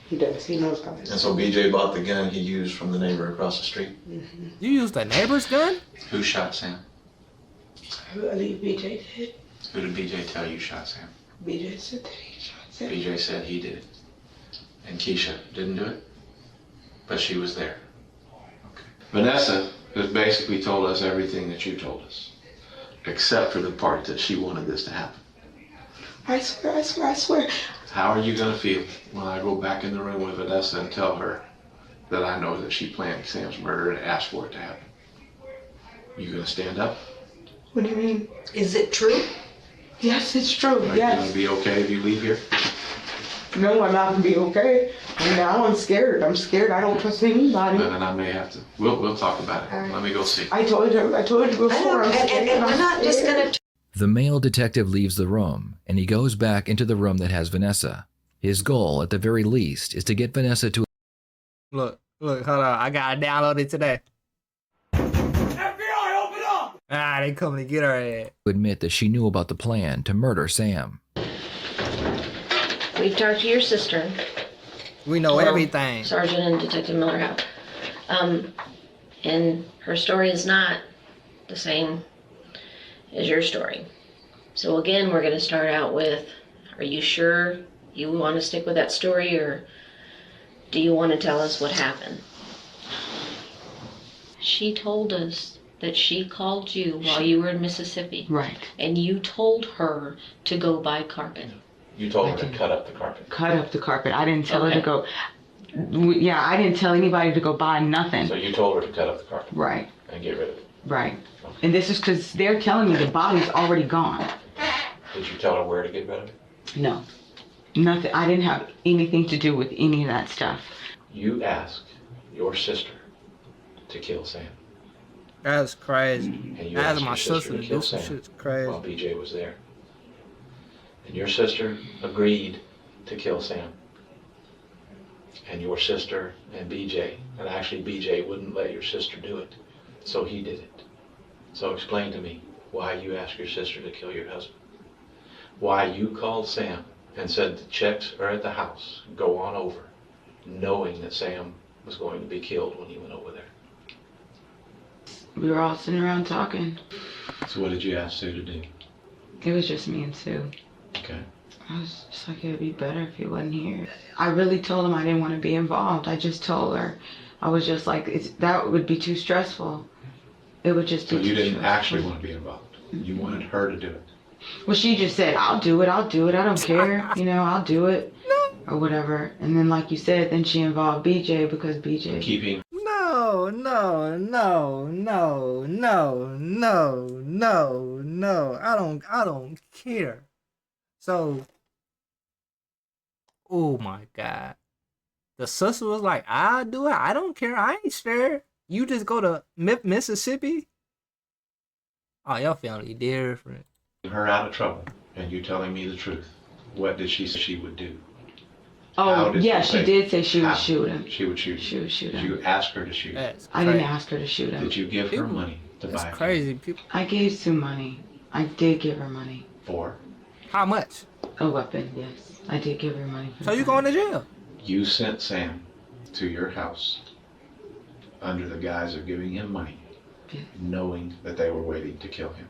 S7: He does. He knows about it.
S8: And so BJ bought the gun he used from the neighbor across the street.
S7: Mm-hmm.
S1: You used the neighbor's gun?
S8: Who shot Sam?
S7: I believe BJ did.
S8: Who did BJ tell you shot Sam?
S7: BJ said that he shot Sam.
S8: BJ said he did it. And Keisha didn't do it? But she was there. Okay. Vanessa has basically told us everything that you told us, except for the part that she wanted this to happen.
S7: I swear, I swear, I swear.
S8: How are you gonna feel when I go back in the room with Vanessa and tell her that I know that she planned Sam's murder and asked for it to happen? You gonna stand up?
S7: What do you mean?
S6: Is it true?
S7: Yes, it's true.
S8: Are
S7: Yes.
S8: you gonna be okay if you leave here?
S7: No, I'm not gonna be okay. And now I'm scared. I'm scared. I don't trust anybody.
S8: And then I may have to. We'll talk about it. Let me go see.
S7: I told you before. I'm scared.
S6: And we're not just gonna.
S2: The male detective leaves the room, and he goes back into the room that has Vanessa. His goal, at the very least, is to get Vanessa to...
S1: Look, hold on. I gotta download it today. FBI, open up! They coming to get her ass.
S2: admit that she knew about the plan to murder Sam.
S4: We've talked to your sister.
S1: We know everything.
S4: Sergeant and Detective Miller have. And her story is not the same as your story. So again, we're gonna start out with, are you sure you want to stick with that story, or do you want to tell us what happened? She told us that she called you while you were in Mississippi.
S3: Right.
S4: And you told her to go buy carpet.
S8: You told her to cut up the carpet.
S3: Cut up the carpet. I didn't tell her to go. Yeah, I didn't tell anybody to go buy nothing.
S8: So you told her to cut up the carpet.
S3: Right.
S8: And get rid of it.
S3: Right. And this is because they're telling me the body's already gone.
S8: Did you tell her where to get rid of it?
S3: No. Nothing. I didn't have anything to do with any of that stuff.
S8: You asked your sister to kill Sam.
S1: That's crazy.
S8: And you
S1: That's
S8: asked
S1: my
S8: your sister
S1: sister.
S8: to kill
S1: This
S8: Sam
S1: shit's crazy.
S8: while BJ was there. And your sister agreed to kill Sam. And your sister and BJ, and actually BJ wouldn't let your sister do it, so he did it. So explain to me why you asked your sister to kill your husband. Why you called Sam and said the checks are at the house, go on over, knowing that Sam was going to be killed when you went over there.
S3: We were all sitting around talking.
S8: So what did you ask Sue to do?
S3: It was just me and Sue.
S8: Okay.
S3: I was just like, it'd be better if he wasn't here. I really told him I didn't want to be involved. I just told her. I was just like, that would be too stressful. It would just be
S8: So you
S3: too
S8: didn't
S3: stressful.
S8: actually want to be involved. You wanted her to do it.
S3: Well, she just said, I'll do it, I don't care, I'll do it, or whatever. And then, like you said, then she involved BJ because BJ...
S8: Keeping...
S1: No. I don't care. So, oh my God. The sister was like, I'll do it. I don't care. I ain't scared. You just go to Mississippi? Oh, your family different.
S8: Her out of trouble, and you telling me the truth. What did she say she would do?
S3: Oh, yeah, she did say she would shoot him.
S8: She would shoot him.
S3: She would shoot him.
S8: Did you ask her to shoot him?
S3: I didn't ask her to shoot him.
S8: Did you give her money to buy him?
S1: That's crazy. People.
S3: I gave Sue money. I did give her money.
S8: For?
S1: How much?
S3: A weapon, yes. I did give her money.
S1: So you going to jail?
S8: You sent Sam to your house under the guise of giving him money, knowing that they were waiting to kill him.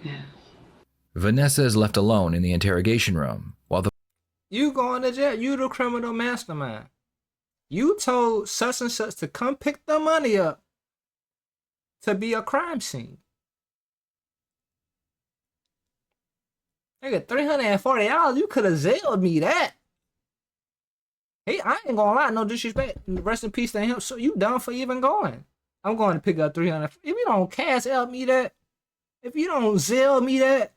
S3: Yeah.
S2: Vanessa is left alone in the interrogation room while the...
S1: You going to jail. You the criminal mastermind. You told such and such to come pick the money up to be a crime scene. Nigga, $340, you could have zailed me that. Hey, I ain't gonna lie, no disrespect. Rest in peace to him. So you done for even going. I'm going to pick up $300. If you don't cash out me that, if you don't Zelle me that,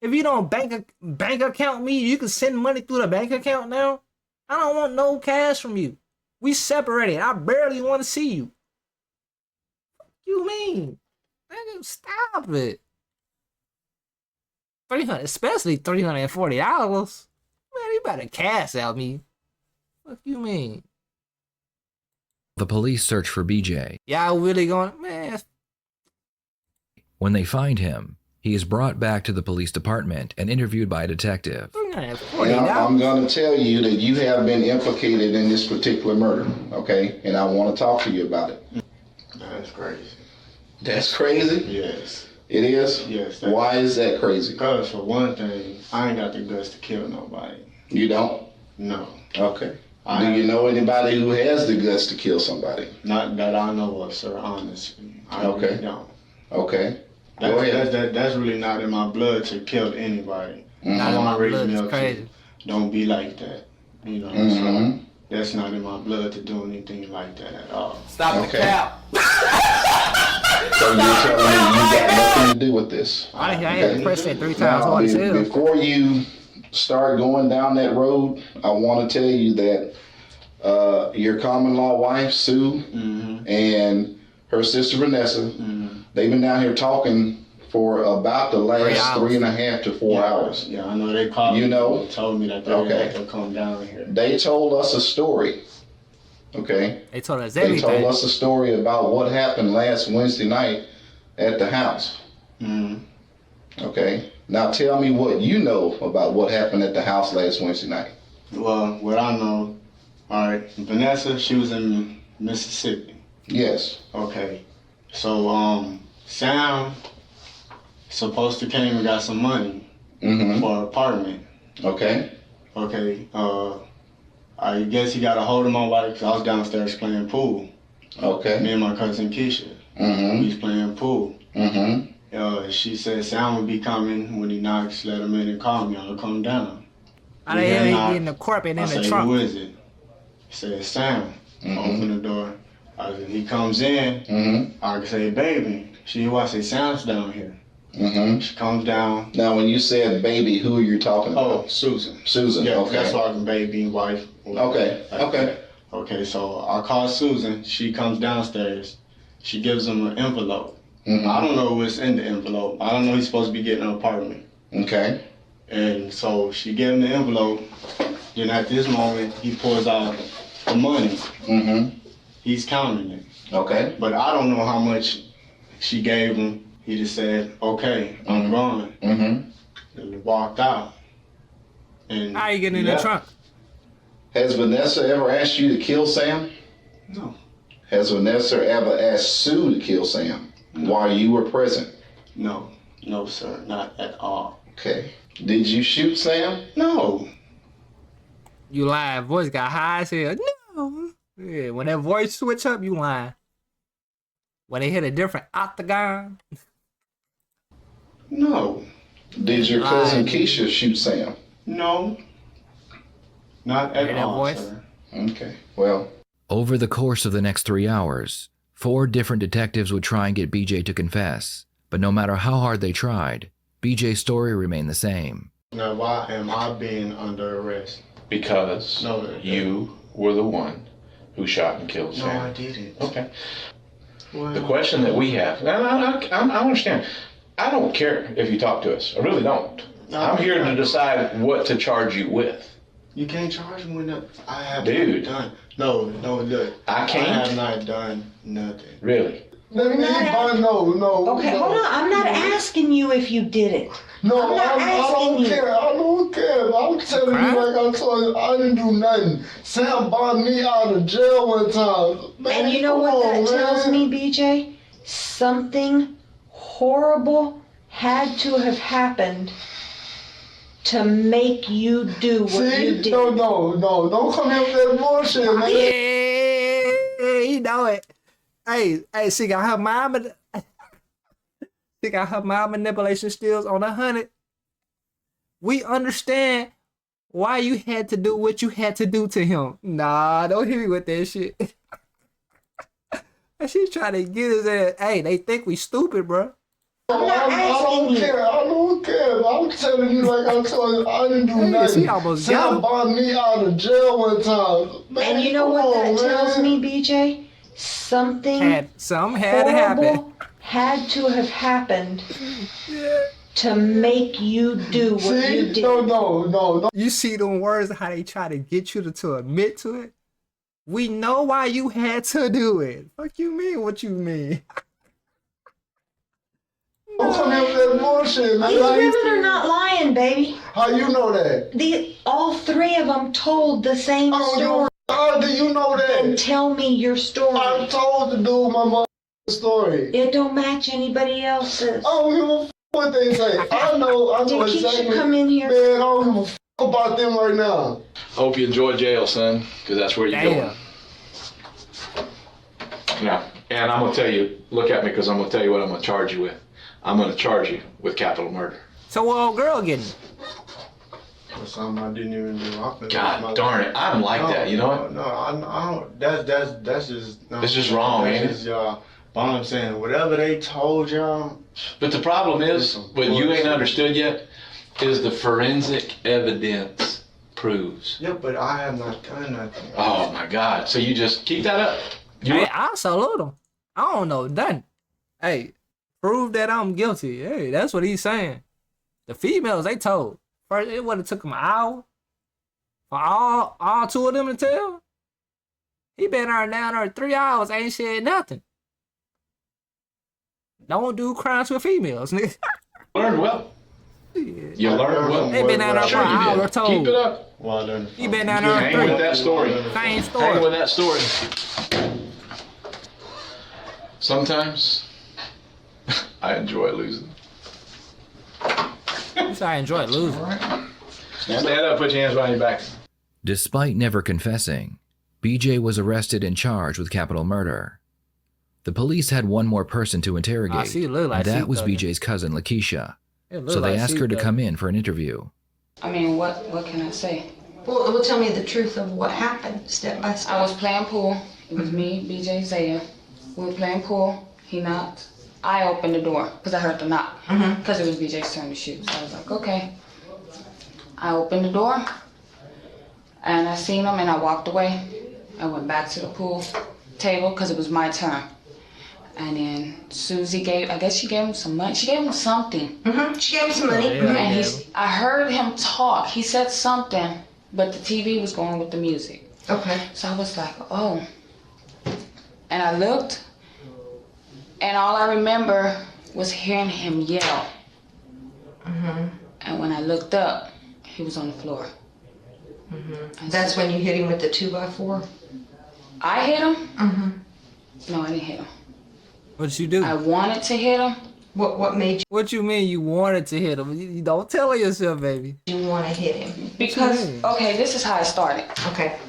S1: if you don't bank account me, you can send money through the bank account now. I don't want no cash from you. We separated. I barely want to see you. What you mean? Nigga, stop it. Especially $340. Man, you better cash out me. What you mean?
S2: The police search for BJ.
S1: Y'all really going, man.
S2: When they find him, he is brought back to the police department and interviewed by a detective.
S11: I'm going to tell you that you have been implicated in this particular murder, okay? And I want to talk to you about it.
S12: That's crazy.
S11: That's crazy?
S12: Yes.
S11: It is?
S12: Yes.
S11: Why is that crazy?
S12: Because for one thing, I ain't got the guts to kill nobody.
S11: You don't?
S12: No.
S11: Okay. Do you know anybody who has the guts to kill somebody?
S12: Not that I know of, sir, honestly. I
S11: Okay.
S12: really don't.
S11: Okay.
S12: That's really not in my blood to kill anybody.
S1: Not in my blood, it's crazy.
S12: Don't be like that. You know, so that's not in my blood to do anything like that at all.
S1: Stop the cap.
S11: So you're telling me you got nothing to do with this?
S1: I had to press that 3 times hard as hell.
S11: Before you start going down that road, I want to tell you that your common law wife, Sue, and her sister, Vanessa, they've been down here talking for about the last 3.5 to 4 hours.
S12: Yeah, I know they called
S11: me.
S12: Told me that they had to come down here.
S11: They told us a story. Okay.
S1: They told us everything.
S11: They told us a story about what happened last Wednesday night at the house. Okay. Now tell me what you know about what happened at the house last Wednesday night.
S12: Well, what I know, all right, Vanessa, she was in Mississippi.
S11: Yes.
S12: Okay. So, Sam supposed to came and got some money for an apartment.
S11: Okay.
S12: Okay. I guess he got a hold of my wife because I was downstairs playing pool.
S11: Okay.
S12: Me and my cousin Keisha. We was playing pool. She said Sam would be coming. When he knocks, let him in and call me. I'll come down.
S1: I didn't hear he in the carpet in the trunk.
S12: Who is it? He said Sam. Open the door. He comes in. I can say, baby. I say, Sam's down here. She comes down.
S11: Now, when you said baby, who are you talking about?
S12: Oh, Susan.
S11: Susan.
S12: Yeah,
S11: okay.
S12: that's why I'm baby, wife.
S11: Okay. Okay.
S12: Okay, so I call Susan. She comes downstairs. She gives him an envelope. I don't know what's in the envelope. I don't know he's supposed to be getting an apartment.
S11: Okay.
S12: And so she gave him the envelope. Then at this moment, he pulls out the money. He's counting it.
S11: Okay.
S12: But I don't know how much she gave him. He just said, okay, I'm gone. And he walked out. And
S1: how you getting in the trunk?
S11: Has Vanessa ever asked you to kill Sam?
S12: No.
S11: Has Vanessa ever asked Sue to kill Sam while you were present?
S12: No. No, sir. Not at all.
S11: Okay. Did you shoot Sam?
S12: No.
S1: You lying. Voice got high as hell. No. Yeah, when that voice switch up, you lying. When they hit a different octagon.
S12: No.
S11: Did your cousin Keisha shoot Sam?
S12: No. Not at all, sir.
S11: Okay. Well.
S2: Over the course of the next 3 hours, 4 different detectives would try and get BJ to confess. But no matter how hard they tried, BJ's story remained the same.
S12: Now, why am I being under arrest?
S8: Because you were the one who shot and killed Sam.
S12: No, I didn't.
S8: Okay. Well, the question that we have, and I understand. I don't care if you talk to us. I really don't. I'm here to decide what to charge you with.
S12: You can't charge me with nothing. I have
S8: Dude.
S12: not done. No, look.
S8: I can't.
S12: I have not done nothing.
S8: Really?
S12: No.
S13: Okay, hold on. I'm not asking you if you did it.
S12: No,
S13: I
S12: don't care. I don't care. I'm telling you like I told you, I didn't do nothing. Sam bought me out of jail one time. Man,
S13: And you know what that tells me, BJ? Something horrible had to have happened to make you do what you did.
S12: No, don't come here with that bullshit, man.
S1: Yeah, you know it. Hey, she got her mind. She got her mind manipulation skills on 100. We understand why you had to do what you had to do to him. Nah, don't hit me with that shit. She's trying to get his ass. Hey, they think we stupid, bro.
S12: I don't care. I'm telling you like I told you, I didn't do nothing. Sam bought me out of jail one time. Man,
S13: And you know what that tells me, BJ? Something
S1: had to happen.
S13: horrible had to have happened to make you do what you did.
S12: No.
S1: You see them words, how they try to get you to admit to it? We know why you had to do it. Fuck you mean what you mean?
S12: Don't come here with that bullshit, man.
S13: These women are not lying, baby.
S12: How you know that?
S13: All 3 of them told the same story.
S12: How do you know that?
S13: And tell me your story.
S12: I told the dude my mother's story.
S13: It don't match anybody else's.
S12: I don't give a f what they say. I know
S13: Did
S12: exactly.
S13: Keisha come in here?
S12: Man, I don't give a f about them right now.
S8: Hope you enjoy jail, son, because that's where you're going. Now, and I'm going to tell you, look at me because I'm going to tell you what I'm going to charge you with.
S14: I'm going to charge you with capital murder.
S1: So what old girl getting?
S12: For something I didn't even do.
S14: God darn it! I'm like that. You know what?
S12: No, I don't. That's just. No,
S14: It's just wrong, ain't it?
S12: Y'all. But I'm saying whatever they told y'all.
S14: But the problem is, what you ain't understood yet, is the forensic evidence proves.
S12: Yeah, but I have not done nothing.
S14: Oh my God! So you just keep that up.
S1: Hey, I salute him. I don't know nothing. Hey, prove that I'm guilty. Hey, that's what he's saying. The females, they told. First, it would have took him an hour for all two of them to tell. He been there down there 3 hours, ain't said nothing. Don't do crimes with females, nigga.
S14: Learned well. You learned well.
S1: They been down there for an hour told.
S14: Keep it up.
S12: Well done.
S1: He been down there.
S14: Hang with that story.
S1: Same story.
S14: Hang with that story. Sometimes I enjoy losing.
S1: You say I enjoy losing.
S14: Stand up, put your hands behind your back.
S2: Despite never confessing, BJ was arrested and charged with capital murder. The police had one more person to interrogate, and that was BJ's cousin, Lakeisha. So they asked her to come in for an interview.
S3: I mean, what can I say?
S6: Well, tell me the truth of what happened, step by step.
S3: I was playing pool. It was me, BJ, Zaya. We were playing pool. He knocked. I opened the door because I heard the knock. Because it was BJ's turn to shoot. So I was like, okay. I opened the door and I seen him and I walked away. I went back to the pool table because it was my turn. And then Susie I guess she gave him some money. She gave him something.
S6: She gave him some money.
S3: And I heard him talk. He said something, but the TV was going with the music.
S6: Okay.
S3: So I was like, oh. And I looked, and all I remember was hearing him yell. And when I looked up, he was on the floor.
S6: That's when you hit him with the 2x4?
S3: I hit him? No, I didn't hit him.
S1: What did you do?
S3: I wanted to hit him.
S6: What made you?
S1: What you mean you wanted to hit him? You don't tell yourself, baby.
S6: You want to hit him?
S3: Because, okay, this is how it started.
S6: Okay.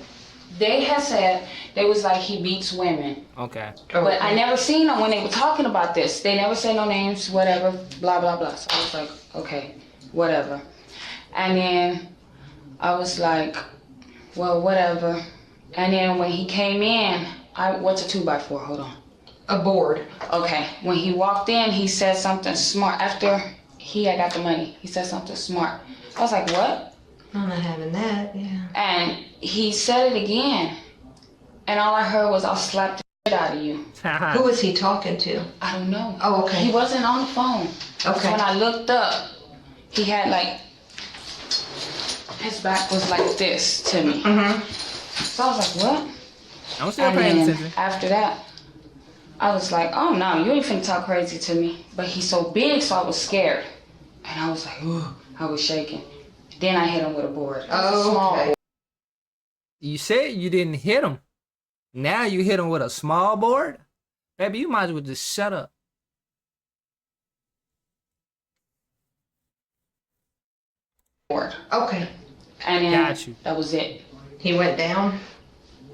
S3: They had said, they was like, he beats women.
S1: Okay.
S3: But I never seen them when they were talking about this. They never said no names, whatever, blah, blah, blah. So I was like, okay, whatever. And then I was like, well, whatever. And then when he came in, what's a 2x4? Hold on.
S6: A board.
S3: Okay. When he walked in, he said something smart. After I got the money, he said something smart. I was like, what?
S6: I'm not having that, yeah.
S3: And he said it again. And all I heard was, I'll slap the shit out of you.
S6: Who was he talking to?
S3: I don't know.
S6: Oh, okay.
S3: He wasn't on the phone.
S6: Okay.
S3: When I looked up, he had like, his back was like this to me. So I was like, what?
S1: I'm still paying attention.
S3: After that, I was like, oh no, you ain't finna talk crazy to me. But he's so big, so I was scared. And I was like, ooh, I was shaking. Then I hit him with a board.
S6: Oh,
S3: a small board.
S1: You said you didn't hit him. Now you hit him with a small board? Baby, you might as well just shut up.
S3: Board.
S6: Okay.
S3: And then
S1: Got you.
S3: That was it.
S6: He went down?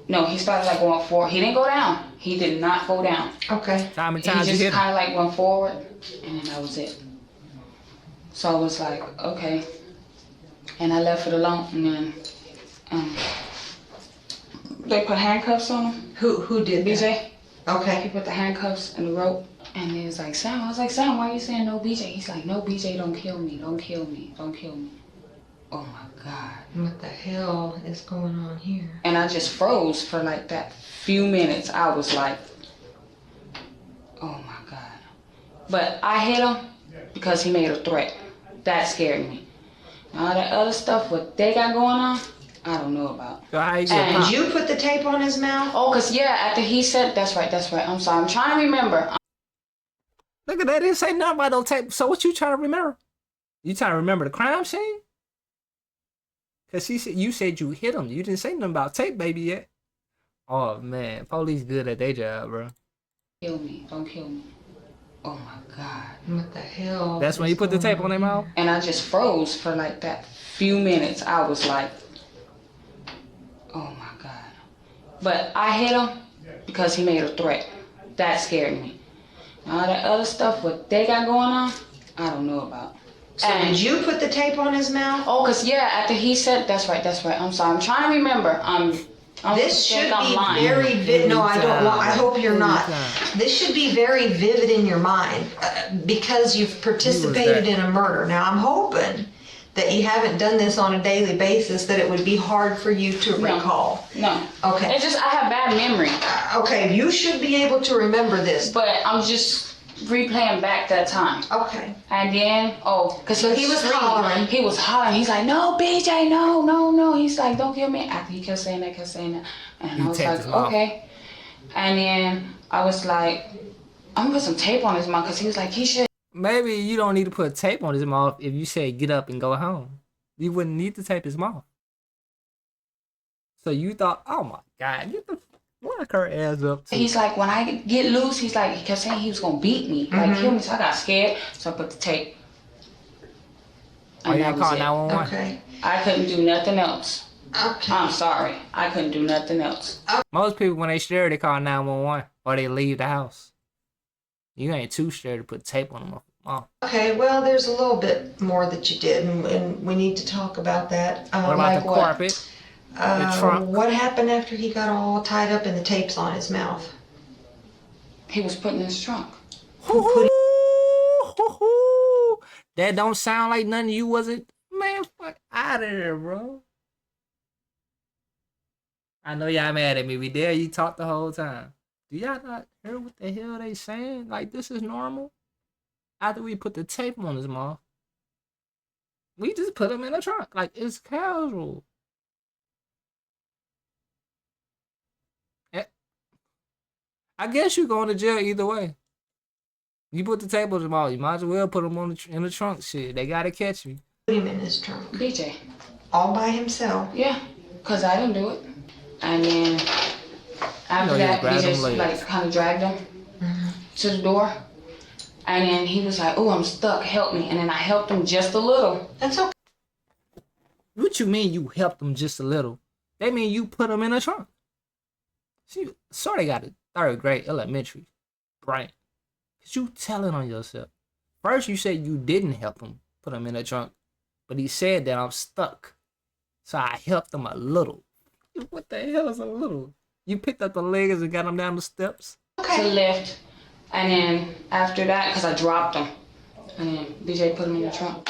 S3: No, he started like going forward. He didn't go down. He did not go down.
S6: Okay.
S1: How many
S3: He
S1: times you
S3: just
S1: hit him?
S3: kind of like went forward, and then that was it. So I was like, okay. And I left it alone, and then they put handcuffs on him.
S6: Who did
S3: BJ.
S6: that? Okay.
S3: He put the handcuffs and the rope, and he was like, Sam. I was like, Sam, why are you saying no, BJ? He's like, no, BJ, don't kill me, don't kill me, don't kill me. Oh my God.
S6: What the hell is going on here?
S3: And I just froze for like that few minutes. I was like, oh my God. But I hit him because he made a threat. That scared me. All that other stuff, what they got going on, I don't know about.
S1: So how you
S6: And did you put the tape on his mouth?
S3: Oh, because yeah, after he said, that's right. I'm sorry. I'm trying to remember.
S1: Look at that. They didn't say nothing about no tape. So what you trying to remember? You trying to remember the crime scene? Because you said you hit him. You didn't say nothing about tape, baby, yet. Oh, man. Police good at their job, bro.
S3: Kill me. Don't kill me. Oh, my God.
S6: What the hell?
S1: That's when you put the tape on their mouth?
S3: And I just froze for like that few minutes. I was like, oh, my God. But I hit him because he made a threat. That scared me. All that other stuff what they got going on, I don't know about.
S6: So did you put the tape on his mouth?
S3: Oh, cause yeah, after he said, that's right. I'm sorry. I'm trying to remember.
S6: This should be very vivid. No, I don't want. I hope you're not. This should be very vivid in your mind because you've participated in a murder. Now I'm hoping that you haven't done this on a daily basis. That it would be hard for you to recall.
S3: No.
S6: Okay.
S3: It's just I have bad memory.
S6: Okay, you should be able to remember this.
S3: But I'm just replaying back that time.
S6: Okay.
S3: And then, because
S6: he was hollering.
S3: He was hollering. He's like, no, BJ, no, no, no. He's like, don't kill me. After he kept saying that. And I was like, okay. And then I was like, I'm gonna put some tape on his mouth because he was like, he should.
S1: Maybe you don't need to put tape on his mouth if you say get up and go home. You wouldn't need to tape his mouth. So you thought, oh my God, get the lock her ass up.
S3: He's like, when I get loose, he kept saying he was gonna beat me, like kill me. So I got scared, so I put the tape.
S1: Oh, you call 911?
S3: Okay. I couldn't do nothing else.
S6: Okay.
S3: I'm sorry, I couldn't do nothing else.
S1: Most people, when they scared, they call 911 or they leave the house. You ain't too scared to put tape on them. Oh.
S6: Okay, well, there's a little bit more that you did, and we need to talk about that.
S1: What about the carpet? The trunk?
S6: What happened after he got all tied up and the tapes on his mouth?
S3: He was put in his trunk.
S1: That don't sound like nothing you wasn't. Man, fuck out of here, bro. I know y'all mad at me. We there. You talked the whole time. Do y'all not hear what the hell they saying? Like, this is normal? After we put the tape on his mouth, we just put him in the trunk. Like, it's casual. I guess you going to jail either way. You put the tape on his mouth, you might as well put him on in the trunk. Shit, they gotta catch me.
S6: Put him in his trunk.
S3: BJ.
S6: All by himself?
S3: Yeah, because I didn't do it. And then after that, BJ like kind of dragged him to the door. And then he was like, oh, I'm stuck, help me. And then I helped him just a little.
S6: That's okay.
S1: What you mean you helped him just a little? That mean you put him in a trunk. See, sorta got a 3rd grade elementary brain. Cause you telling on yourself. First you said you didn't help him put him in a trunk. But he said that I'm stuck. So I helped him a little. What the hell is a little? You picked up the legs and got him down the steps?
S3: To the left. And then after that, because I dropped him. And then BJ put him in the trunk.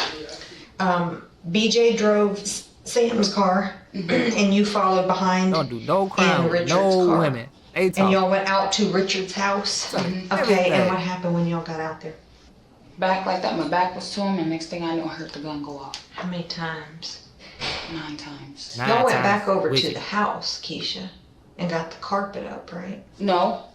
S6: BJ drove Sam's car and you followed behind.
S1: Don't do no crime with no
S6: car.
S1: women.
S6: And y'all went out to Richard's house. Okay, and what happened when y'all got out there?
S3: Back like that, my back was to him, and next thing I know, I heard the gun go off.
S6: How many times?
S3: 9 times.
S6: Y'all went back over to the house, Keisha, and got the carpet up, right?
S3: No.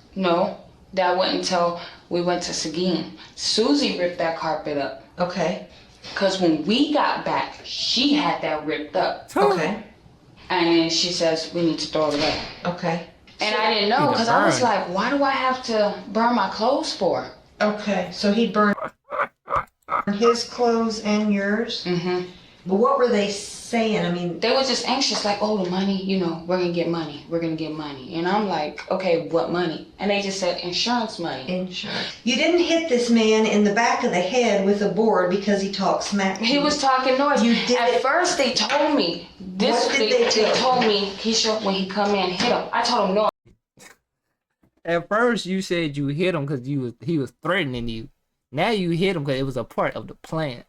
S3: That wasn't until we went to Seguin. Susie ripped that carpet up.
S6: Okay.
S3: Because when we got back, she had that ripped up.
S6: Okay.
S3: And she says, we need to throw it away.
S6: Okay.
S3: And I didn't know, because I was like, why do I have to burn my clothes for?
S6: Okay, so he burned his clothes and yours?
S3: Mm-hmm.
S6: But what were they saying? I mean,
S3: they were just anxious, like, oh, the money, we're going to get money. We're going to get money. And I'm like, okay, what money? And they just said insurance money.
S6: Insurance. You didn't hit this man in the back of the head with a board because he talked smack.
S3: He was talking noise.
S6: You did.
S3: At first, they told me. They told me, Keisha, when he come in, hit him. I told him no.
S1: At first, you said you hit him because he was threatening you. Now you hit him because it was a part of the plan.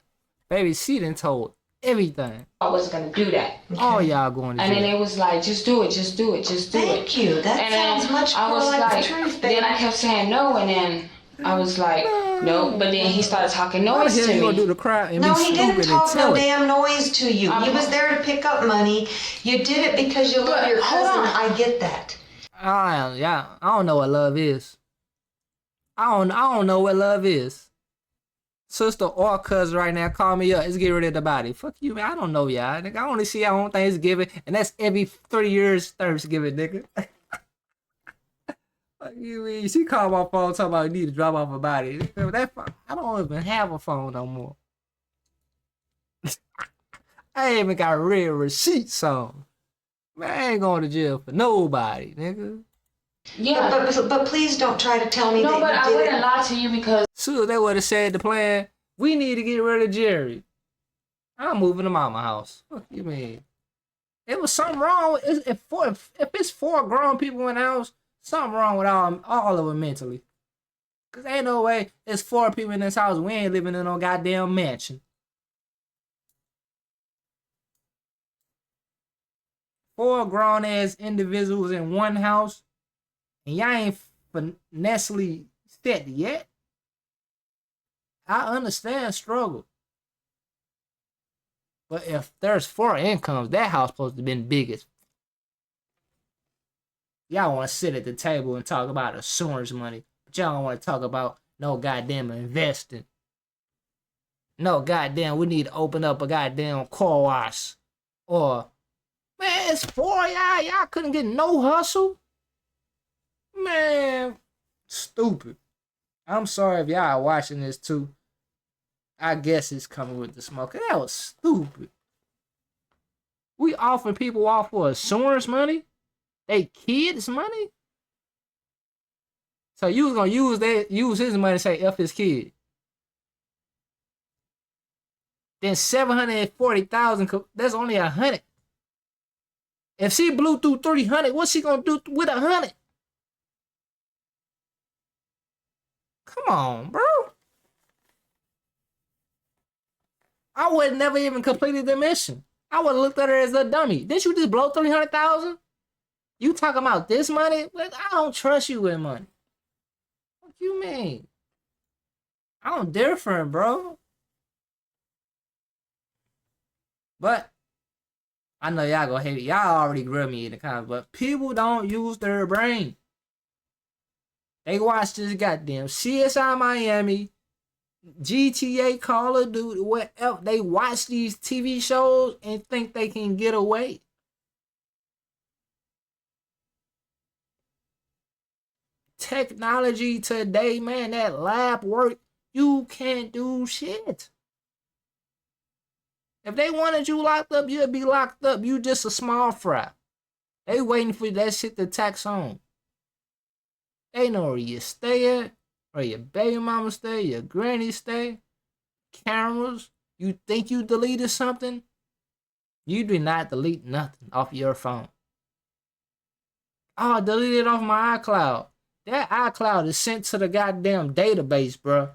S1: Baby, she done told everything.
S3: I wasn't going to do that.
S1: Okay. All y'all going to do
S3: And then it was like, just do it.
S6: Thank you. That sounds much more like the truth, baby.
S3: Then I kept saying no, and then I was like, no. But then he started talking noise to me.
S1: Gonna do the crowd and
S6: no, he didn't talk no damn noise to you. He was there to pick up money. You did it because you love your cousin. I get that.
S1: I don't know what love is. I don't know what love is. Sister or cousin right now, call me up. Let's get rid of the body. Fuck you, man. I don't know y'all. Nigga, I only see y'all on Thanksgiving, and that's every 3 years Thanksgiving, nigga. Fuck you, man. She called my phone talking about you need to drop off a body. I don't even have a phone no more. I ain't even got real receipts on. Man, I ain't going to jail for nobody, nigga.
S13: Yeah.
S6: But please don't try to tell me that
S13: No, but
S6: you
S13: I
S6: did
S13: wouldn't
S6: it.
S13: lie to you because
S1: So they would have said the plan, we need to get rid of Jerry. I'm moving to mama house. What you mean? It was something wrong. If it's 4 grown people in the house, something wrong with all of them mentally. Cause ain't no way it's 4 people in this house. We ain't living in no goddamn mansion. 4 grown ass individuals in one house, and y'all ain't finessely set yet. I understand struggle. But if there's 4 incomes, that house supposed to have been biggest. Y'all want to sit at the table and talk about insurance money, but y'all don't want to talk about no goddamn investing. No goddamn, we need to open up a goddamn car wash. Or, man, it's 4 y'all. Y'all couldn't get no hustle. Man, stupid. I'm sorry if y'all are watching this too. I guess it's coming with the smoke. That was stupid. We offering people off for insurance money? They kids' money? So you was gonna use his money to say F his kid. Then 740,000, that's only 100. If she blew through 300, what's she gonna do with 100? Come on, bro. I would have never even completed the mission. I would have looked at her as a dummy. Didn't you just blow 300,000? You talking about this money? I don't trust you with money. What you mean? I'm different, bro. But I know y'all gonna hate me. Y'all already grill me in the comments, but people don't use their brain. They watch this goddamn CSI Miami, GTA, Call of Duty, whatever. They watch these TV shows and think they can get away. Technology today, man, that lab work, you can't do shit. If they wanted you locked up, you'd be locked up. You just a small fry. They waiting for that shit to tax on. They know where you stay at, where your baby mama stay, your granny stay. Cameras. You think you deleted something? You did not delete nothing off your phone. Oh, I deleted it off my iCloud. That iCloud is sent to the goddamn database, bro.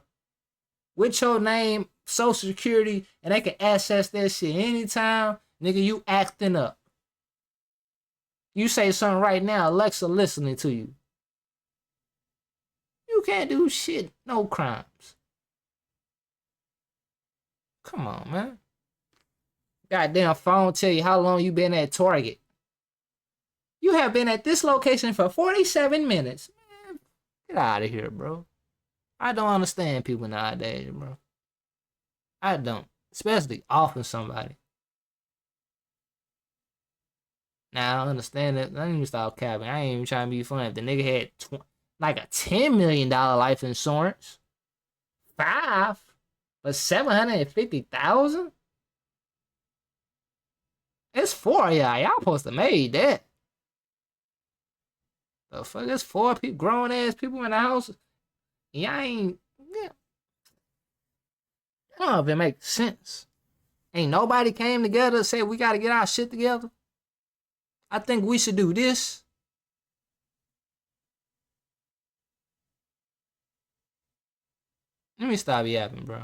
S1: With your name, social security, and they can access that shit anytime. Nigga, you acting up. You say something right now, Alexa listening to you. You can't do shit. No crimes. Come on, man. Goddamn phone tell you how long you been at Target. You have been at this location for 47 minutes. Man, get out of here, bro. I don't understand people nowadays, bro. I don't. Especially offering somebody. Now, I understand that. I ain't even stop capping. I ain't even trying to be funny. If the nigga had like a $10 million life insurance, 5, but 750,000? It's 4 y'all. Y'all supposed to made that. The fuck, it's 4 people, grown ass people in the house. Y'all ain't. Yeah. I don't know if it makes sense. Ain't nobody came together and said we gotta get our shit together. I think we should do this. Let me stop yapping, bro.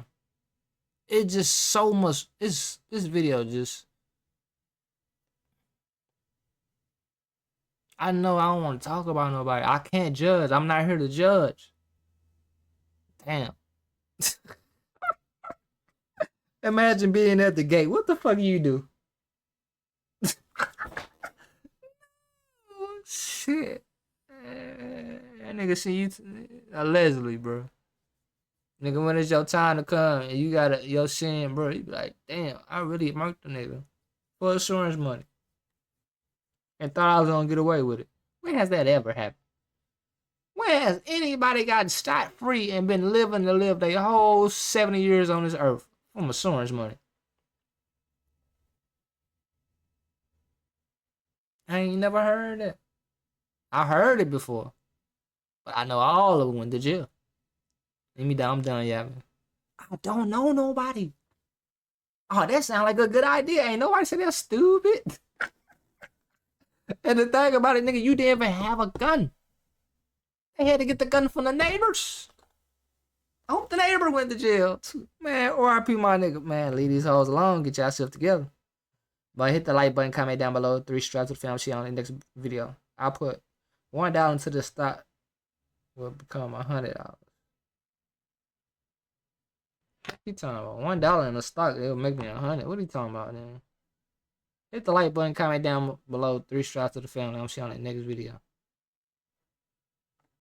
S1: It just so much. This video just. I know I don't want to talk about nobody. I can't judge. I'm not here to judge. Damn. Imagine being at the gate. What the fuck you do? Oh, shit. That nigga see you allegedly, bro. Nigga, when it's your time to come and you got your sin, bro, you be like, damn, I really murked the nigga for insurance money. And thought I was gonna get away with it. When has that ever happened? When has anybody got scot free and been living to live their whole 70 years on this earth from insurance money? I ain't never heard that. I heard it before. But I know all of them went to jail. Let me down. I'm done yapping. I don't know nobody. Oh, that sounds like a good idea. Ain't nobody said that's stupid. And the thing about it, nigga, you didn't even have a gun. They had to get the gun from the neighbors. I hope the neighbor went to jail. Man, RIP my nigga. Man, leave these hoes alone. Get yourself together. But hit the like button, comment down below. 3 straps to the family shit on the next video. I'll put $1 into the stock. Will become $100. What you talking about? $1 in the stock, it'll make me 100. What are you talking about, man? Hit the like button, comment down below. 3 straps to the family. I'm showing the next video.